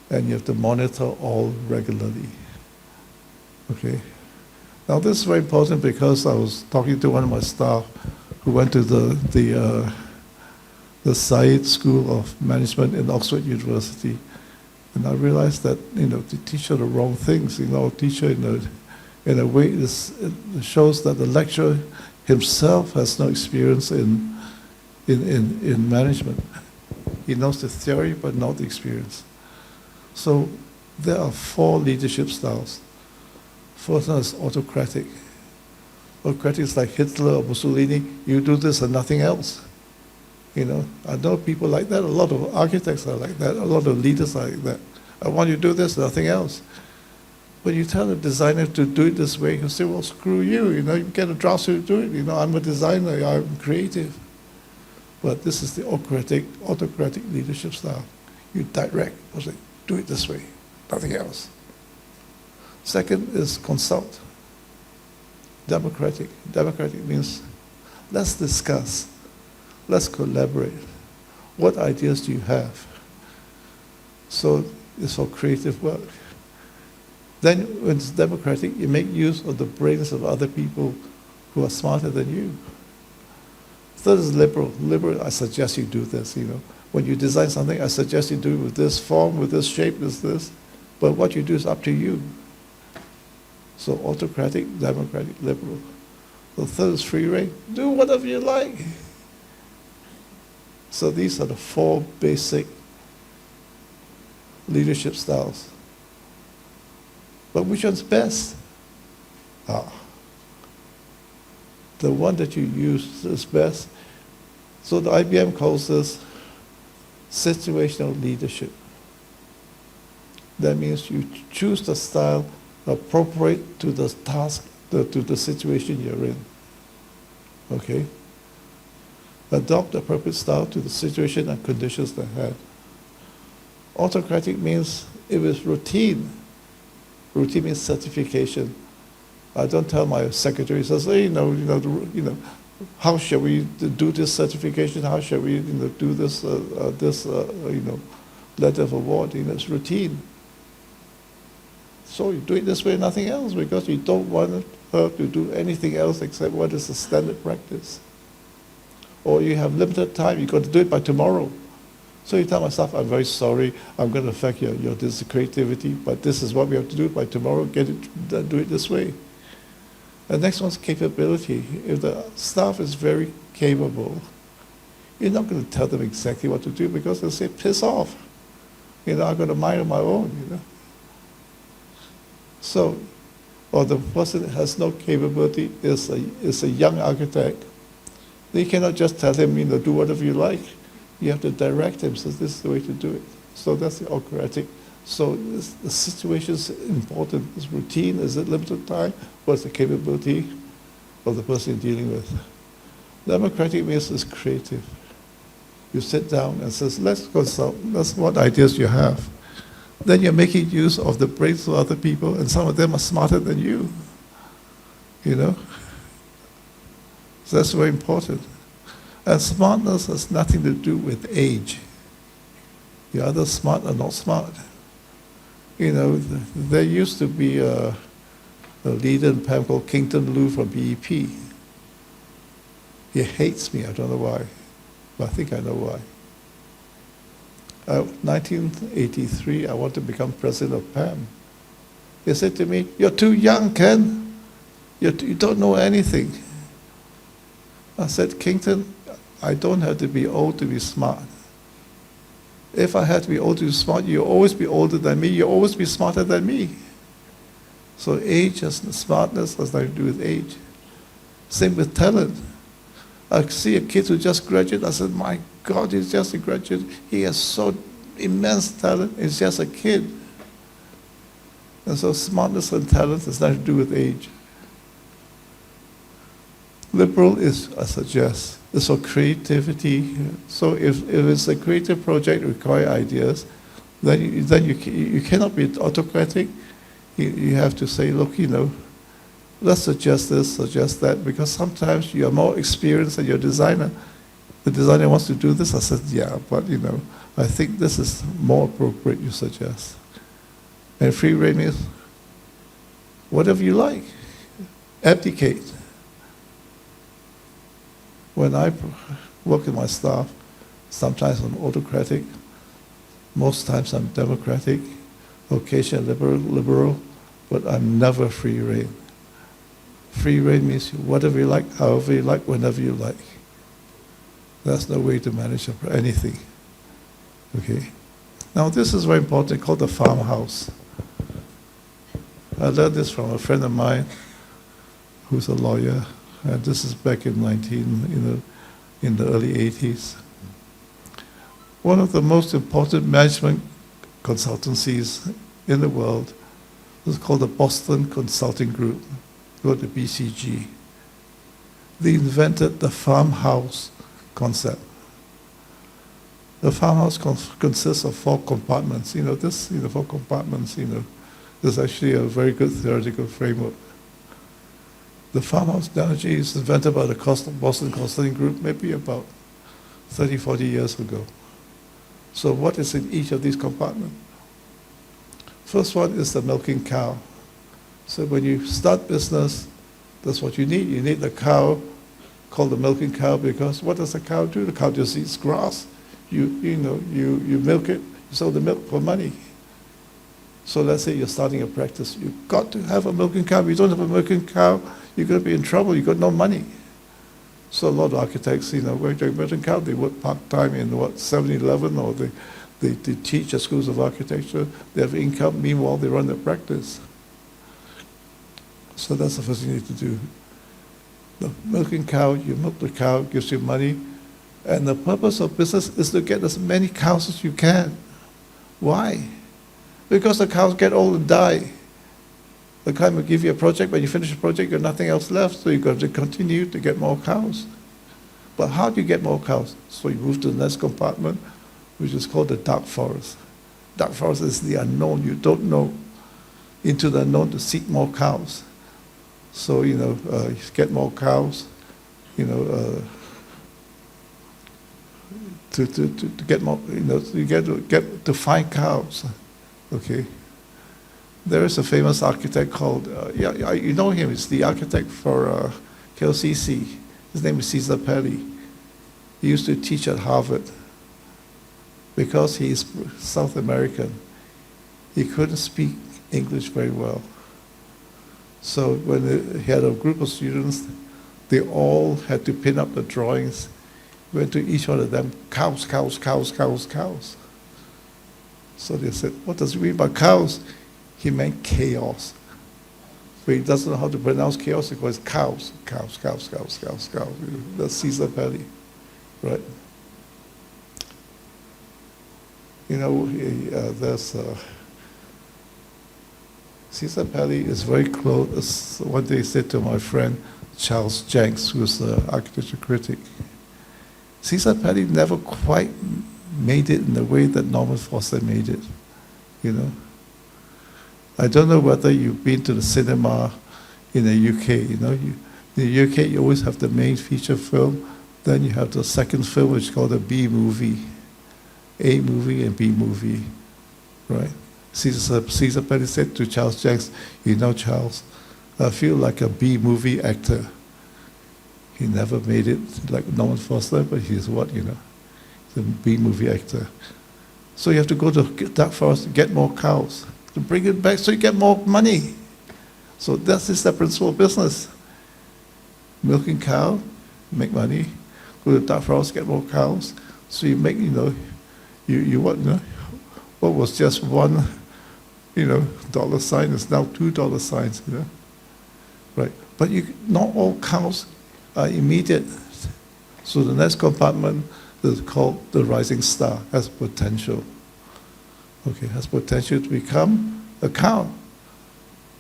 And you have to monitor all regularly. Okay? Now this is very important because I was talking to one of my staff who went to the Said School of Management in Oxford University. And I realized that, to teach her the wrong things, teach her in a way this shows that the lecturer himself has no experience in management. He knows the theory but not the experience. So there are 4 leadership styles. First one is autocratic. Autocratic is like Hitler or Mussolini. You do this and nothing else. I know people like that. A lot of architects are like that. A lot of leaders are like that. I want you to do this, nothing else. But you tell a designer to do it this way, he'll say, well, screw you. You get a draftsman to do it. I'm a designer, I'm creative. But this is the autocratic leadership style. You direct, say, do it this way, nothing else. Second is consult. Democratic. Democratic means let's discuss. Let's collaborate. What ideas do you have? So it's for creative work. Then when it's democratic, you make use of the brains of other people who are smarter than you. Third is liberal. Liberal, I suggest you do this, When you design something, I suggest you do it with this form, with this shape, this. But what you do is up to you. So autocratic, democratic, liberal. The third is free rein. Do whatever you like. So these are the 4 basic leadership styles. But which one's best? The one that you use is best. So the IBM calls this situational leadership. That means you choose the style appropriate to the task, to the situation you're in. Okay? Adopt the appropriate style to the situation and conditions they had. Autocratic means if it's routine. Routine means certification. I don't tell my secretary, says, hey, how shall we do this certification? How shall we do this letter of award? It's routine. So you do it this way, nothing else, because you don't want her to do anything else except what is the standard practice. Or you have limited time, you've got to do it by tomorrow. So you tell my staff, I'm very sorry, I'm going to affect your this creativity, but this is what we have to do by tomorrow, do it this way. The next one's capability. If the staff is very capable, you're not going to tell them exactly what to do because they'll say, piss off. I'm going to mind on my own, So, or the person that has no capability is a young architect. You cannot just tell him, do whatever you like. You have to direct him, so this is the way to do it. So that's the autocratic. So the situation is important. Is routine, is it limited time? What's the capability of the person you're dealing with? Democratic means is creative. You sit down and says, let's consult, that's what ideas you have. Then you're making use of the brains of other people, and some of them are smarter than you. So that's very important. And smartness has nothing to do with age. You're either smart or not smart. There used to be a leader in PAM called Kington Liu from BEP. He hates me, I don't know why, but I think I know why. 1983, I wanted to become president of PAM. He said to me, you're too young, Ken. You don't know anything. I said, Kington, I don't have to be old to be smart. If I had to be old to be smart, you'll always be older than me, you'll always be smarter than me. So age and smartness has nothing to do with age. Same with talent. I see a kid who just graduated, I said, my God, he's just a graduate. He has so immense talent, he's just a kid. And so smartness and talent has nothing to do with age. Liberal is, I suggest, is for creativity. So if it's a creative project require ideas, then you cannot be autocratic. You have to say, look, let's suggest this, suggest that, because sometimes you are more experienced than your designer. The designer wants to do this. I said, yeah, but I think this is more appropriate, you suggest. And free rein is whatever you like. Abdicate. When I work with my staff, sometimes I'm autocratic, most times I'm democratic, occasionally liberal, but I'm never free rein. Free rein means whatever you like, however you like, whenever you like. That's no way to manage anything. Okay. Now this is very important, called the farmhouse. I learned this from a friend of mine who's a lawyer, and this is back in the early 80s. One of the most important management consultancies in the world was called the Boston Consulting Group, or the BCG. They invented the farmhouse concept. The farmhouse consists of 4 compartments. 4 compartments, there's actually a very good theoretical framework. The farmhouse analogy is invented by the Boston Consulting Group maybe about 30, 40 years ago. So what is in each of these compartments? First one is the milking cow. So when you start business, that's what you need. You need the cow, called the milking cow, because what does the cow do? The cow just eats grass. You milk it, you sell the milk for money. So let's say you're starting a practice. You've got to have a milking cow. If you don't have a milking cow, you're going to be in trouble. You've got no money. So a lot of architects, work doing milking cow. They work part-time in 7-Eleven, or they teach at schools of architecture. They have income. Meanwhile, they run their practice. So that's the first thing you need to do. The milking cow, you milk the cow, gives you money. And the purpose of business is to get as many cows as you can. Why? Because the cows get old and die. The client will give you a project, when you finish the project, you've got nothing else left, so you've got to continue to get more cows. But how do you get more cows? So you move to the next compartment, which is called the dark forest. Dark forest is the unknown, you don't know. Into the unknown to seek more cows. So, you get more cows, to get more, you get to find cows. Okay. There is a famous architect called, you know him, he's the architect for KLCC. His name is Cesar Pelli. He used to teach at Harvard. Because he is South American, he couldn't speak English very well. So when he had a group of students, they all had to pin up the drawings. Went to each one of them, cows, cows, cows, cows, cows. So they said, what does he mean by cows? He meant chaos. But he doesn't know how to pronounce chaos, he calls cows, cows, cows, cows, cows, cows. That's Cesar Pelli, right? There's Cesar Pelli is very close. One day he said to my friend Charles Jenks, who's the architecture critic, Cesar Pelli never quite made it in the way that Norman Foster made it, I don't know whether you've been to the cinema in the UK, in the UK you always have the main feature film, then you have the second film which is called a B movie, A movie and B movie, right? Cesar Pelli said to Charles Jenks, Charles, I feel like a B movie actor. He never made it like Norman Foster, but he's what, the B movie actor. So you have to go to dark forest to get more cows, to bring it back so you get more money. So that is the principle of business. Milking cow, make money. go to dark forest, get more cows. So you make, you what, what was just one, dollar sign is now $2 signs, right? But not all cows are immediate. So the next compartment is called the rising star, has potential. Okay, has potential to become a cow.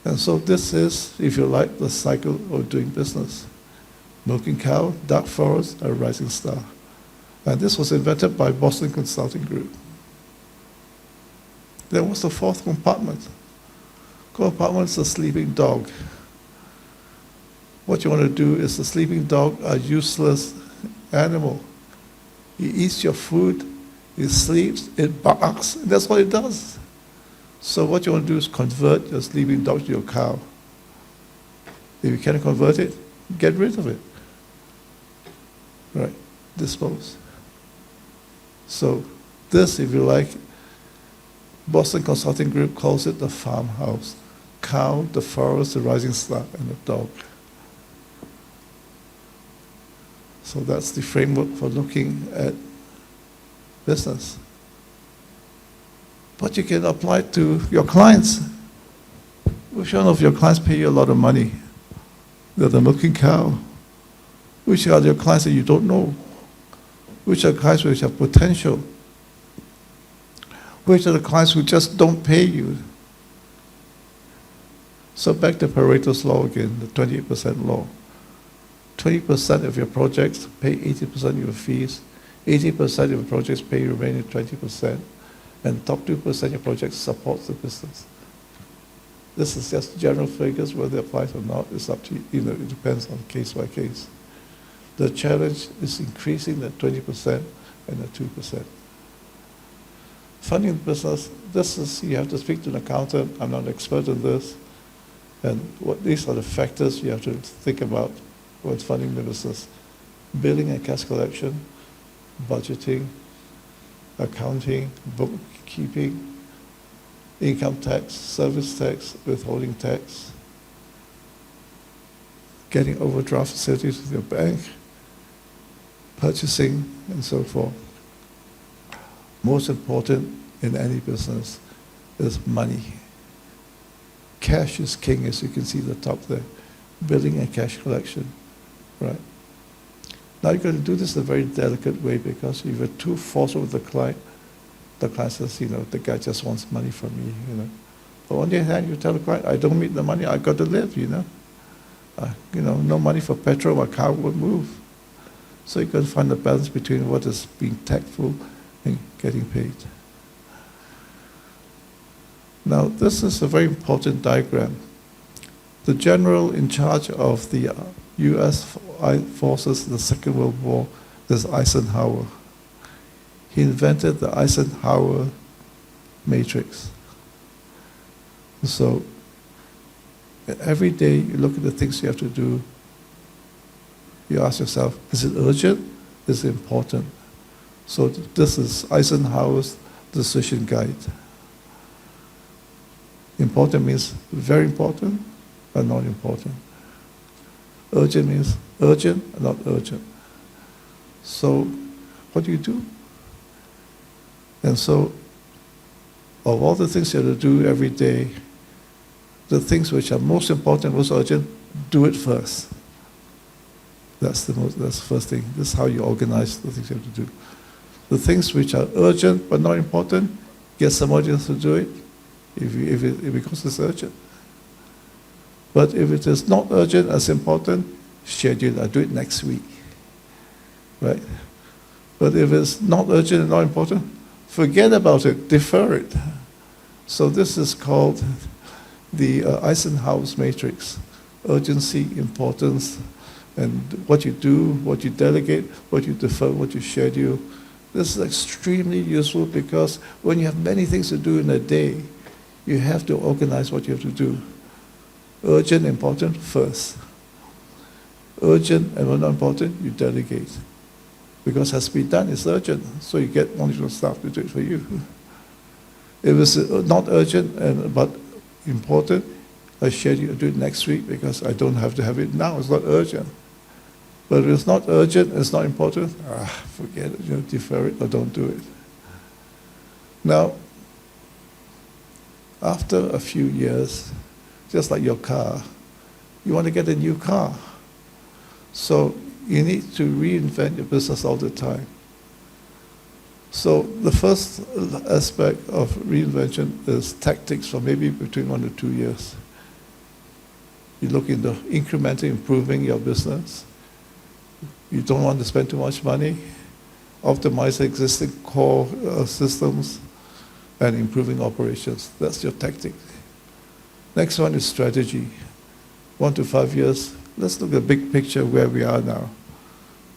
And so this is, if you like, the cycle of doing business. Milking cow, dark forest, a rising star. And this was invented by Boston Consulting Group. Then what's the fourth compartment? Compartment is a sleeping dog. What you want to do is the sleeping dog, a useless animal. He eats your food, it sleeps, it barks, and that's what it does. So what you want to do is convert your sleeping dog to your cow. If you cannot convert it, get rid of it. Right, dispose. So this, if you like, Boston Consulting Group calls it the farmhouse. Cow, the forest, the rising star, and the dog. So that's the framework for looking at business. But you can apply it to your clients. Which one of your clients pay you a lot of money? They're the milking cow. Which are your clients that you don't know? Which are clients which have potential? Which are the clients who just don't pay you? So back to Pareto's law again, the 28% law. 20% of your projects pay 80% of your fees. 80% of your projects pay the remaining 20%. And top 2% of your projects supports the business. This is just general figures, whether it applies or not, it's up to you. It depends on case by case. The challenge is increasing the 20% and the 2%. Funding the business, this is, you have to speak to an accountant. I'm not an expert in this. And these are the factors you have to think about when funding the business. Billing and cash collection, budgeting, accounting, bookkeeping, income tax, service tax, withholding tax, getting overdraft facilities with your bank, purchasing, and so forth. Most important in any business is money. Cash is king, as you can see the top there. Billing and cash collection, right? Now you've got to do this in a very delicate way, because if you're too forceful with the client says, the guy just wants money from me, But on the other hand, you tell the client, I don't need the money, I've got to live, no money for petrol, my car won't move. So you got to find the balance between what is being tactful and getting paid. Now, this is a very important diagram. The general in charge of the U.S. forces in the Second World War is Eisenhower. He invented the Eisenhower matrix. So every day you look at the things you have to do, you ask yourself, is it urgent? Is it important? So this is Eisenhower's decision guide. Important means very important, but not important. Urgent means urgent, not urgent. So what do you do? And so of all the things you have to do every day, the things which are most important, most urgent, do it first. That's the first thing. This is how you organize the things you have to do. The things which are urgent but not important, get somebody else to do it, because it's urgent. But if it is not urgent as important, schedule it. I'll do it next week. Right? But if it's not urgent and not important, forget about it, defer it. So this is called the Eisenhower's matrix. Urgency, importance, and what you do, what you delegate, what you defer, what you schedule. This is extremely useful, because when you have many things to do in a day, you have to organize what you have to do. Urgent, important, first. Urgent and not important, you delegate. Because it has to be done, it's urgent, so you get knowledgeable staff to do it for you. If it's not urgent but important, I schedule to do it next week, because I don't have to have it now, it's not urgent. But if it's not urgent, it's not important, forget it, defer it or don't do it. Now, after a few years, just like your car, you want to get a new car. So you need to reinvent your business all the time. So the first aspect of reinvention is tactics for maybe between 1 to 2 years. You look into incrementally improving your business. You don't want to spend too much money. Optimize existing core systems and improving operations. That's your tactic. Next one is strategy. 1 to 5 years. Let's look at the big picture where we are now.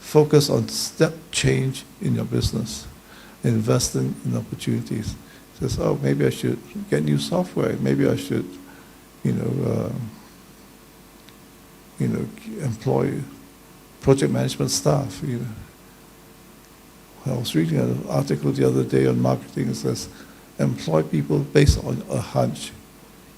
Focus on step change in your business. Investing in opportunities. Says, oh, maybe I should get new software. Maybe I should, employ project management staff. I was reading an article the other day on marketing. It says, employ people based on a hunch.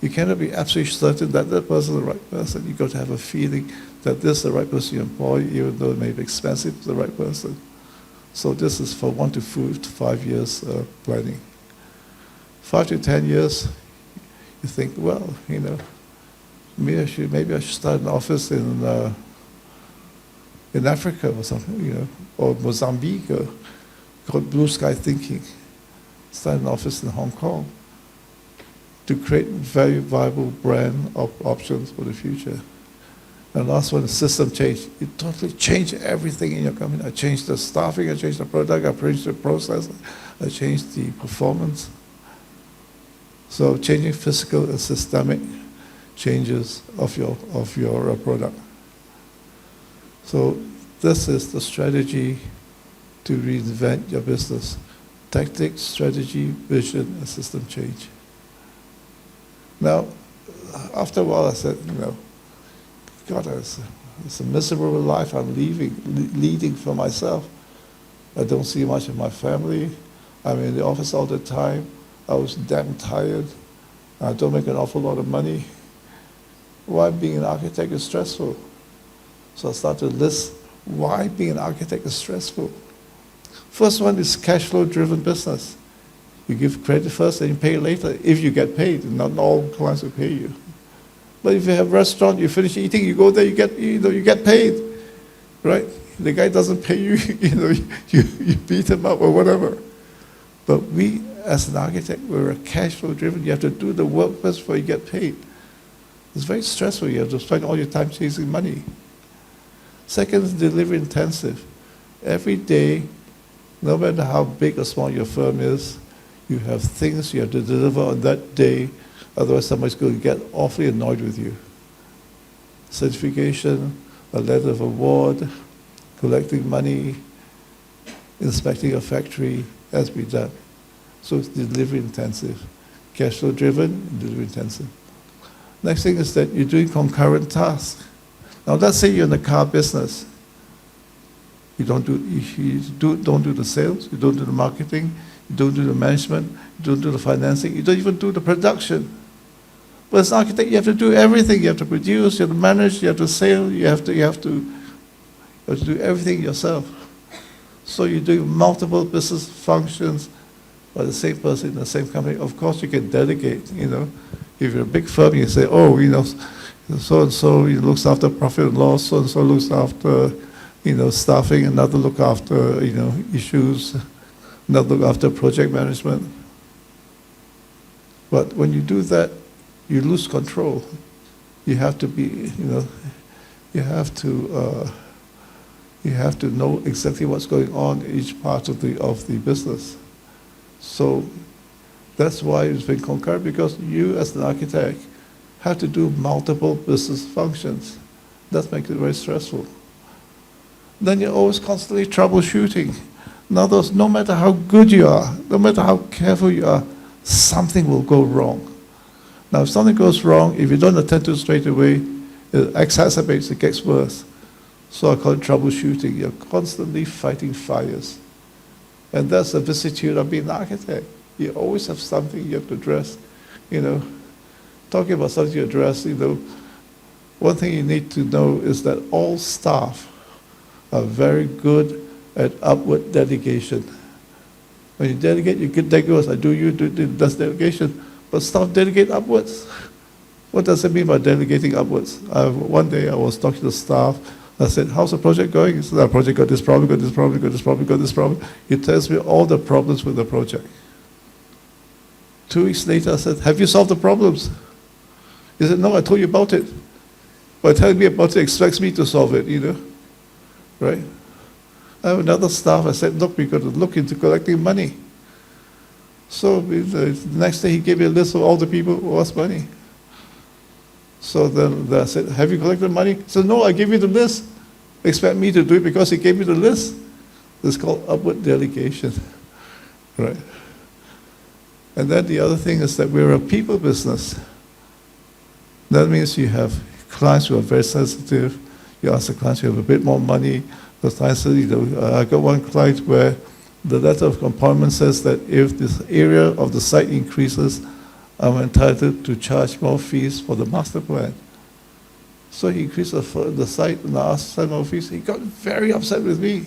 You cannot be absolutely certain that that person is the right person. You've got to have a feeling that this is the right person you employ, even though it may be expensive to the right person. So this is for 1 to 5 years planning. 5 to 10 years, you think, well, maybe I should start an office in Africa or something, or Mozambique, called blue sky thinking. Start an office in Hong Kong to create very viable brand options for the future. And last one is system change. You totally change everything in your company. I changed the staffing, I changed the product, I changed the process, I changed the performance. So changing physical and systemic changes of your product. So this is the strategy to reinvent your business. Tactics, strategy, vision, and system change. Now, after a while I said, God, it's a miserable life I'm leading for myself. I don't see much of my family. I'm in the office all the time. I was damn tired. I don't make an awful lot of money. Why being an architect is stressful? So I started to list why being an architect is stressful. First one is cash flow driven business. You give credit first and you pay later if you get paid. Not all clients will pay you. But if you have a restaurant, you finish eating, you go there, you get paid, right? The guy doesn't pay you, you beat him up or whatever. But we, as an architect, we're a cash flow driven. You have to do the work first before you get paid. It's very stressful. You have to spend all your time chasing money. Second is delivery intensive. Every day, no matter how big or small your firm is, you have things you have to deliver on that day. Otherwise, somebody's going to get awfully annoyed with you. Certification, a letter of award, collecting money, inspecting a factory has to be done. So it's delivery intensive. Cash flow driven, delivery intensive. Next thing is that you're doing concurrent tasks. Now let's say you're in the car business. You don't do the sales, you don't do the marketing, you don't do the management, you don't do the financing, you don't even do the production. But as an architect, you have to do everything. You have to produce, you have to manage, you have to sell, you have to do everything yourself. So you're doing multiple business functions by the same person in the same company. Of course, you can delegate, If you're a big firm, you say, so-and-so looks after profit and loss, so-and-so looks after, staffing, another look after, issues, another look after project management. But when you do that, you lose control. You have to be, you have to know exactly what's going on in each part of the business. So that's why it's been concurrent, because you as an architect have to do multiple business functions. That makes it very stressful. Then you're always constantly troubleshooting. Now, no matter how good you are, no matter how careful you are, something will go wrong. Now, if something goes wrong, if you don't attend to it straight away, it exacerbates, it gets worse. So I call it troubleshooting. You're constantly fighting fires. And that's the vicissitude of being an architect. You always have something you have to address. Talking about something you address, one thing you need to know is that all staff are very good at upward delegation. When you delegate, you can delegate. I do, you do, that's delegation. But staff delegate upwards. What does it mean by delegating upwards? One day I was talking to staff. I said, how's the project going? He said, our project got this problem, got this problem, got this problem, got this problem. He tells me all the problems with the project. 2 weeks later, I said, have you solved the problems? He said, no, I told you about it. But telling me about it expects me to solve it, right? I have another staff, I said, look, we've got to look into collecting money. So the next day he gave me a list of all the people who lost money. So then I said, have you collected money? He said, no, I gave you the list. Expect me to do it because he gave me the list. It's called upward delegation, right? And then the other thing is that we're a people business. That means you have clients who are very sensitive. You ask the clients who have a bit more money. The clients say, I got one client where the letter of appointment says that if this area of the site increases, I'm entitled to charge more fees for the master plan. So he increased the site and I asked for more fees. He got very upset with me.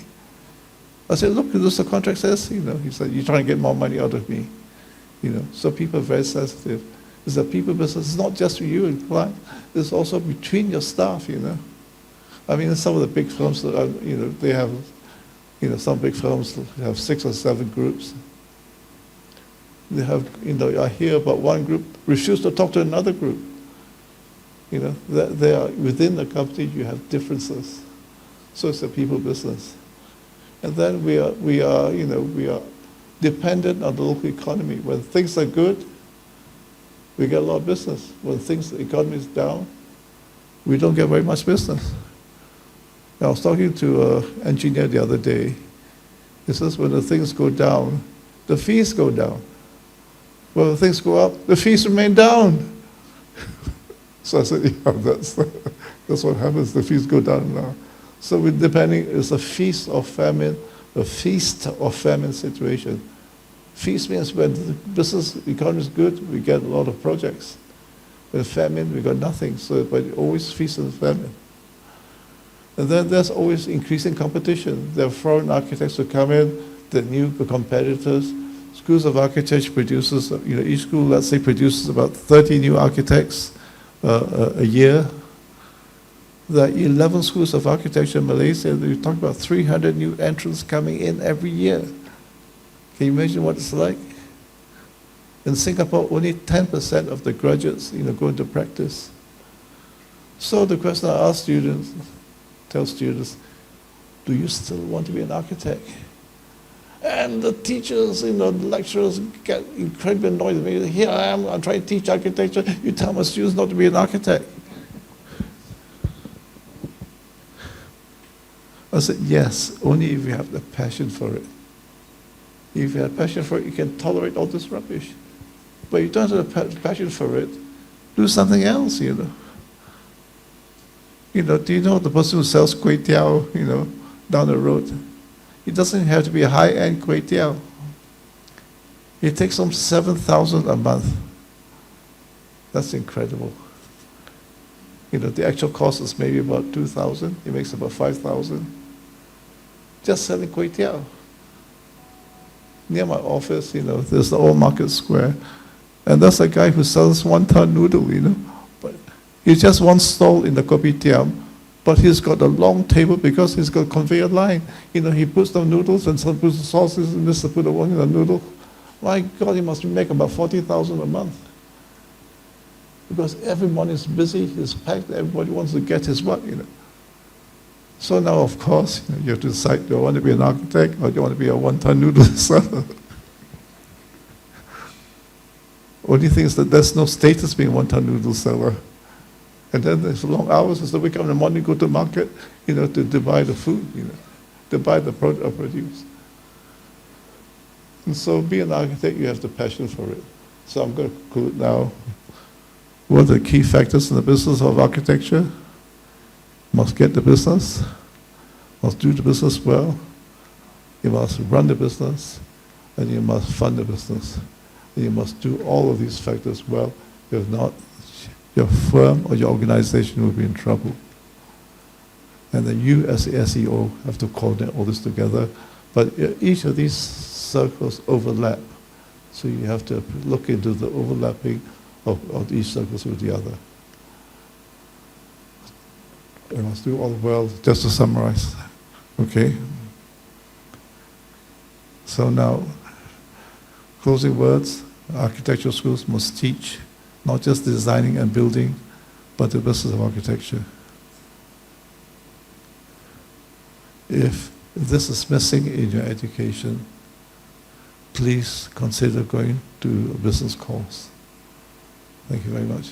I said, look, this the contract says, He said, you're trying to get more money out of me. So people are very sensitive. It's a people business. It's not just for you and client. It's also between your staff, I mean, some of the big firms, they have, some big firms have 6 or 7 groups. They have, I hear about one group refuse to talk to another group. They are within the company. You have differences, so it's a people business. And then we are dependent on the local economy. When things are good, we get a lot of business. When the economy is down, we don't get very much business. I was talking to an engineer the other day. He says when the things go down, the fees go down. When the things go up, the fees remain down. So I said, yeah, that's what happens. The fees go down now. So it's a feast or famine situation. Feast means when the business economy is good, we get a lot of projects. When famine, we got nothing. So, but always feast and famine. And then there's always increasing competition. There are foreign architects who come in, the new competitors. Schools of architecture produces, each school, let's say, produces about 30 new architects a year. There are 11 schools of architecture in Malaysia. You talk about 300 new entrants coming in every year. Can you imagine what it's like? In Singapore, only 10% of the graduates, go into practice. So the question I ask students, tell students, do you still want to be an architect? And the teachers, the lecturers get incredibly annoyed with me. Here I am, I'm trying to teach architecture. You tell my students not to be an architect. I said, yes, only if you have the passion for it. If you have passion for it, you can tolerate all this rubbish. But if you don't have a passion for it, do something else, Do you know the person who sells kway teow, down the road? It doesn't have to be a high-end kway teow. It takes him 7,000 a month. That's incredible. The actual cost is maybe about 2,000. He makes about 5,000. Just selling kway teow. Near my office, there's the old market square. And that's a guy who sells one-ton noodle, But he's just one stall in the kopitiam, but he's got a long table because he's got a conveyor line. He puts the noodles and some puts the sauces and this to put the one in the noodle. My God, he must make about 40,000 a month. Because everyone is busy, it's packed, everybody wants to get his what, So now, of course, you have to decide, do I want to be an architect or do you want to be a one-ton noodle seller? Only thing is that there's no status being a one-ton noodle seller. And then there's long hours, so we come in the morning, go to market, to buy the food, to buy the produce. And so be an architect, you have the passion for it. So I'm going to conclude now. What are the key factors in the business of architecture? Must get the business, must do the business well, you must run the business, and you must fund the business. And you must do all of these factors well. If not, your firm or your organization will be in trouble. And then you, as the SEO, have to coordinate all this together. But each of these circles overlap. So you have to look into the overlapping of each circles with the other. I must do all well, just to summarize. Okay? So now, closing words, architectural schools must teach not just designing and building, but the business of architecture. If this is missing in your education, please consider going to a business course. Thank you very much.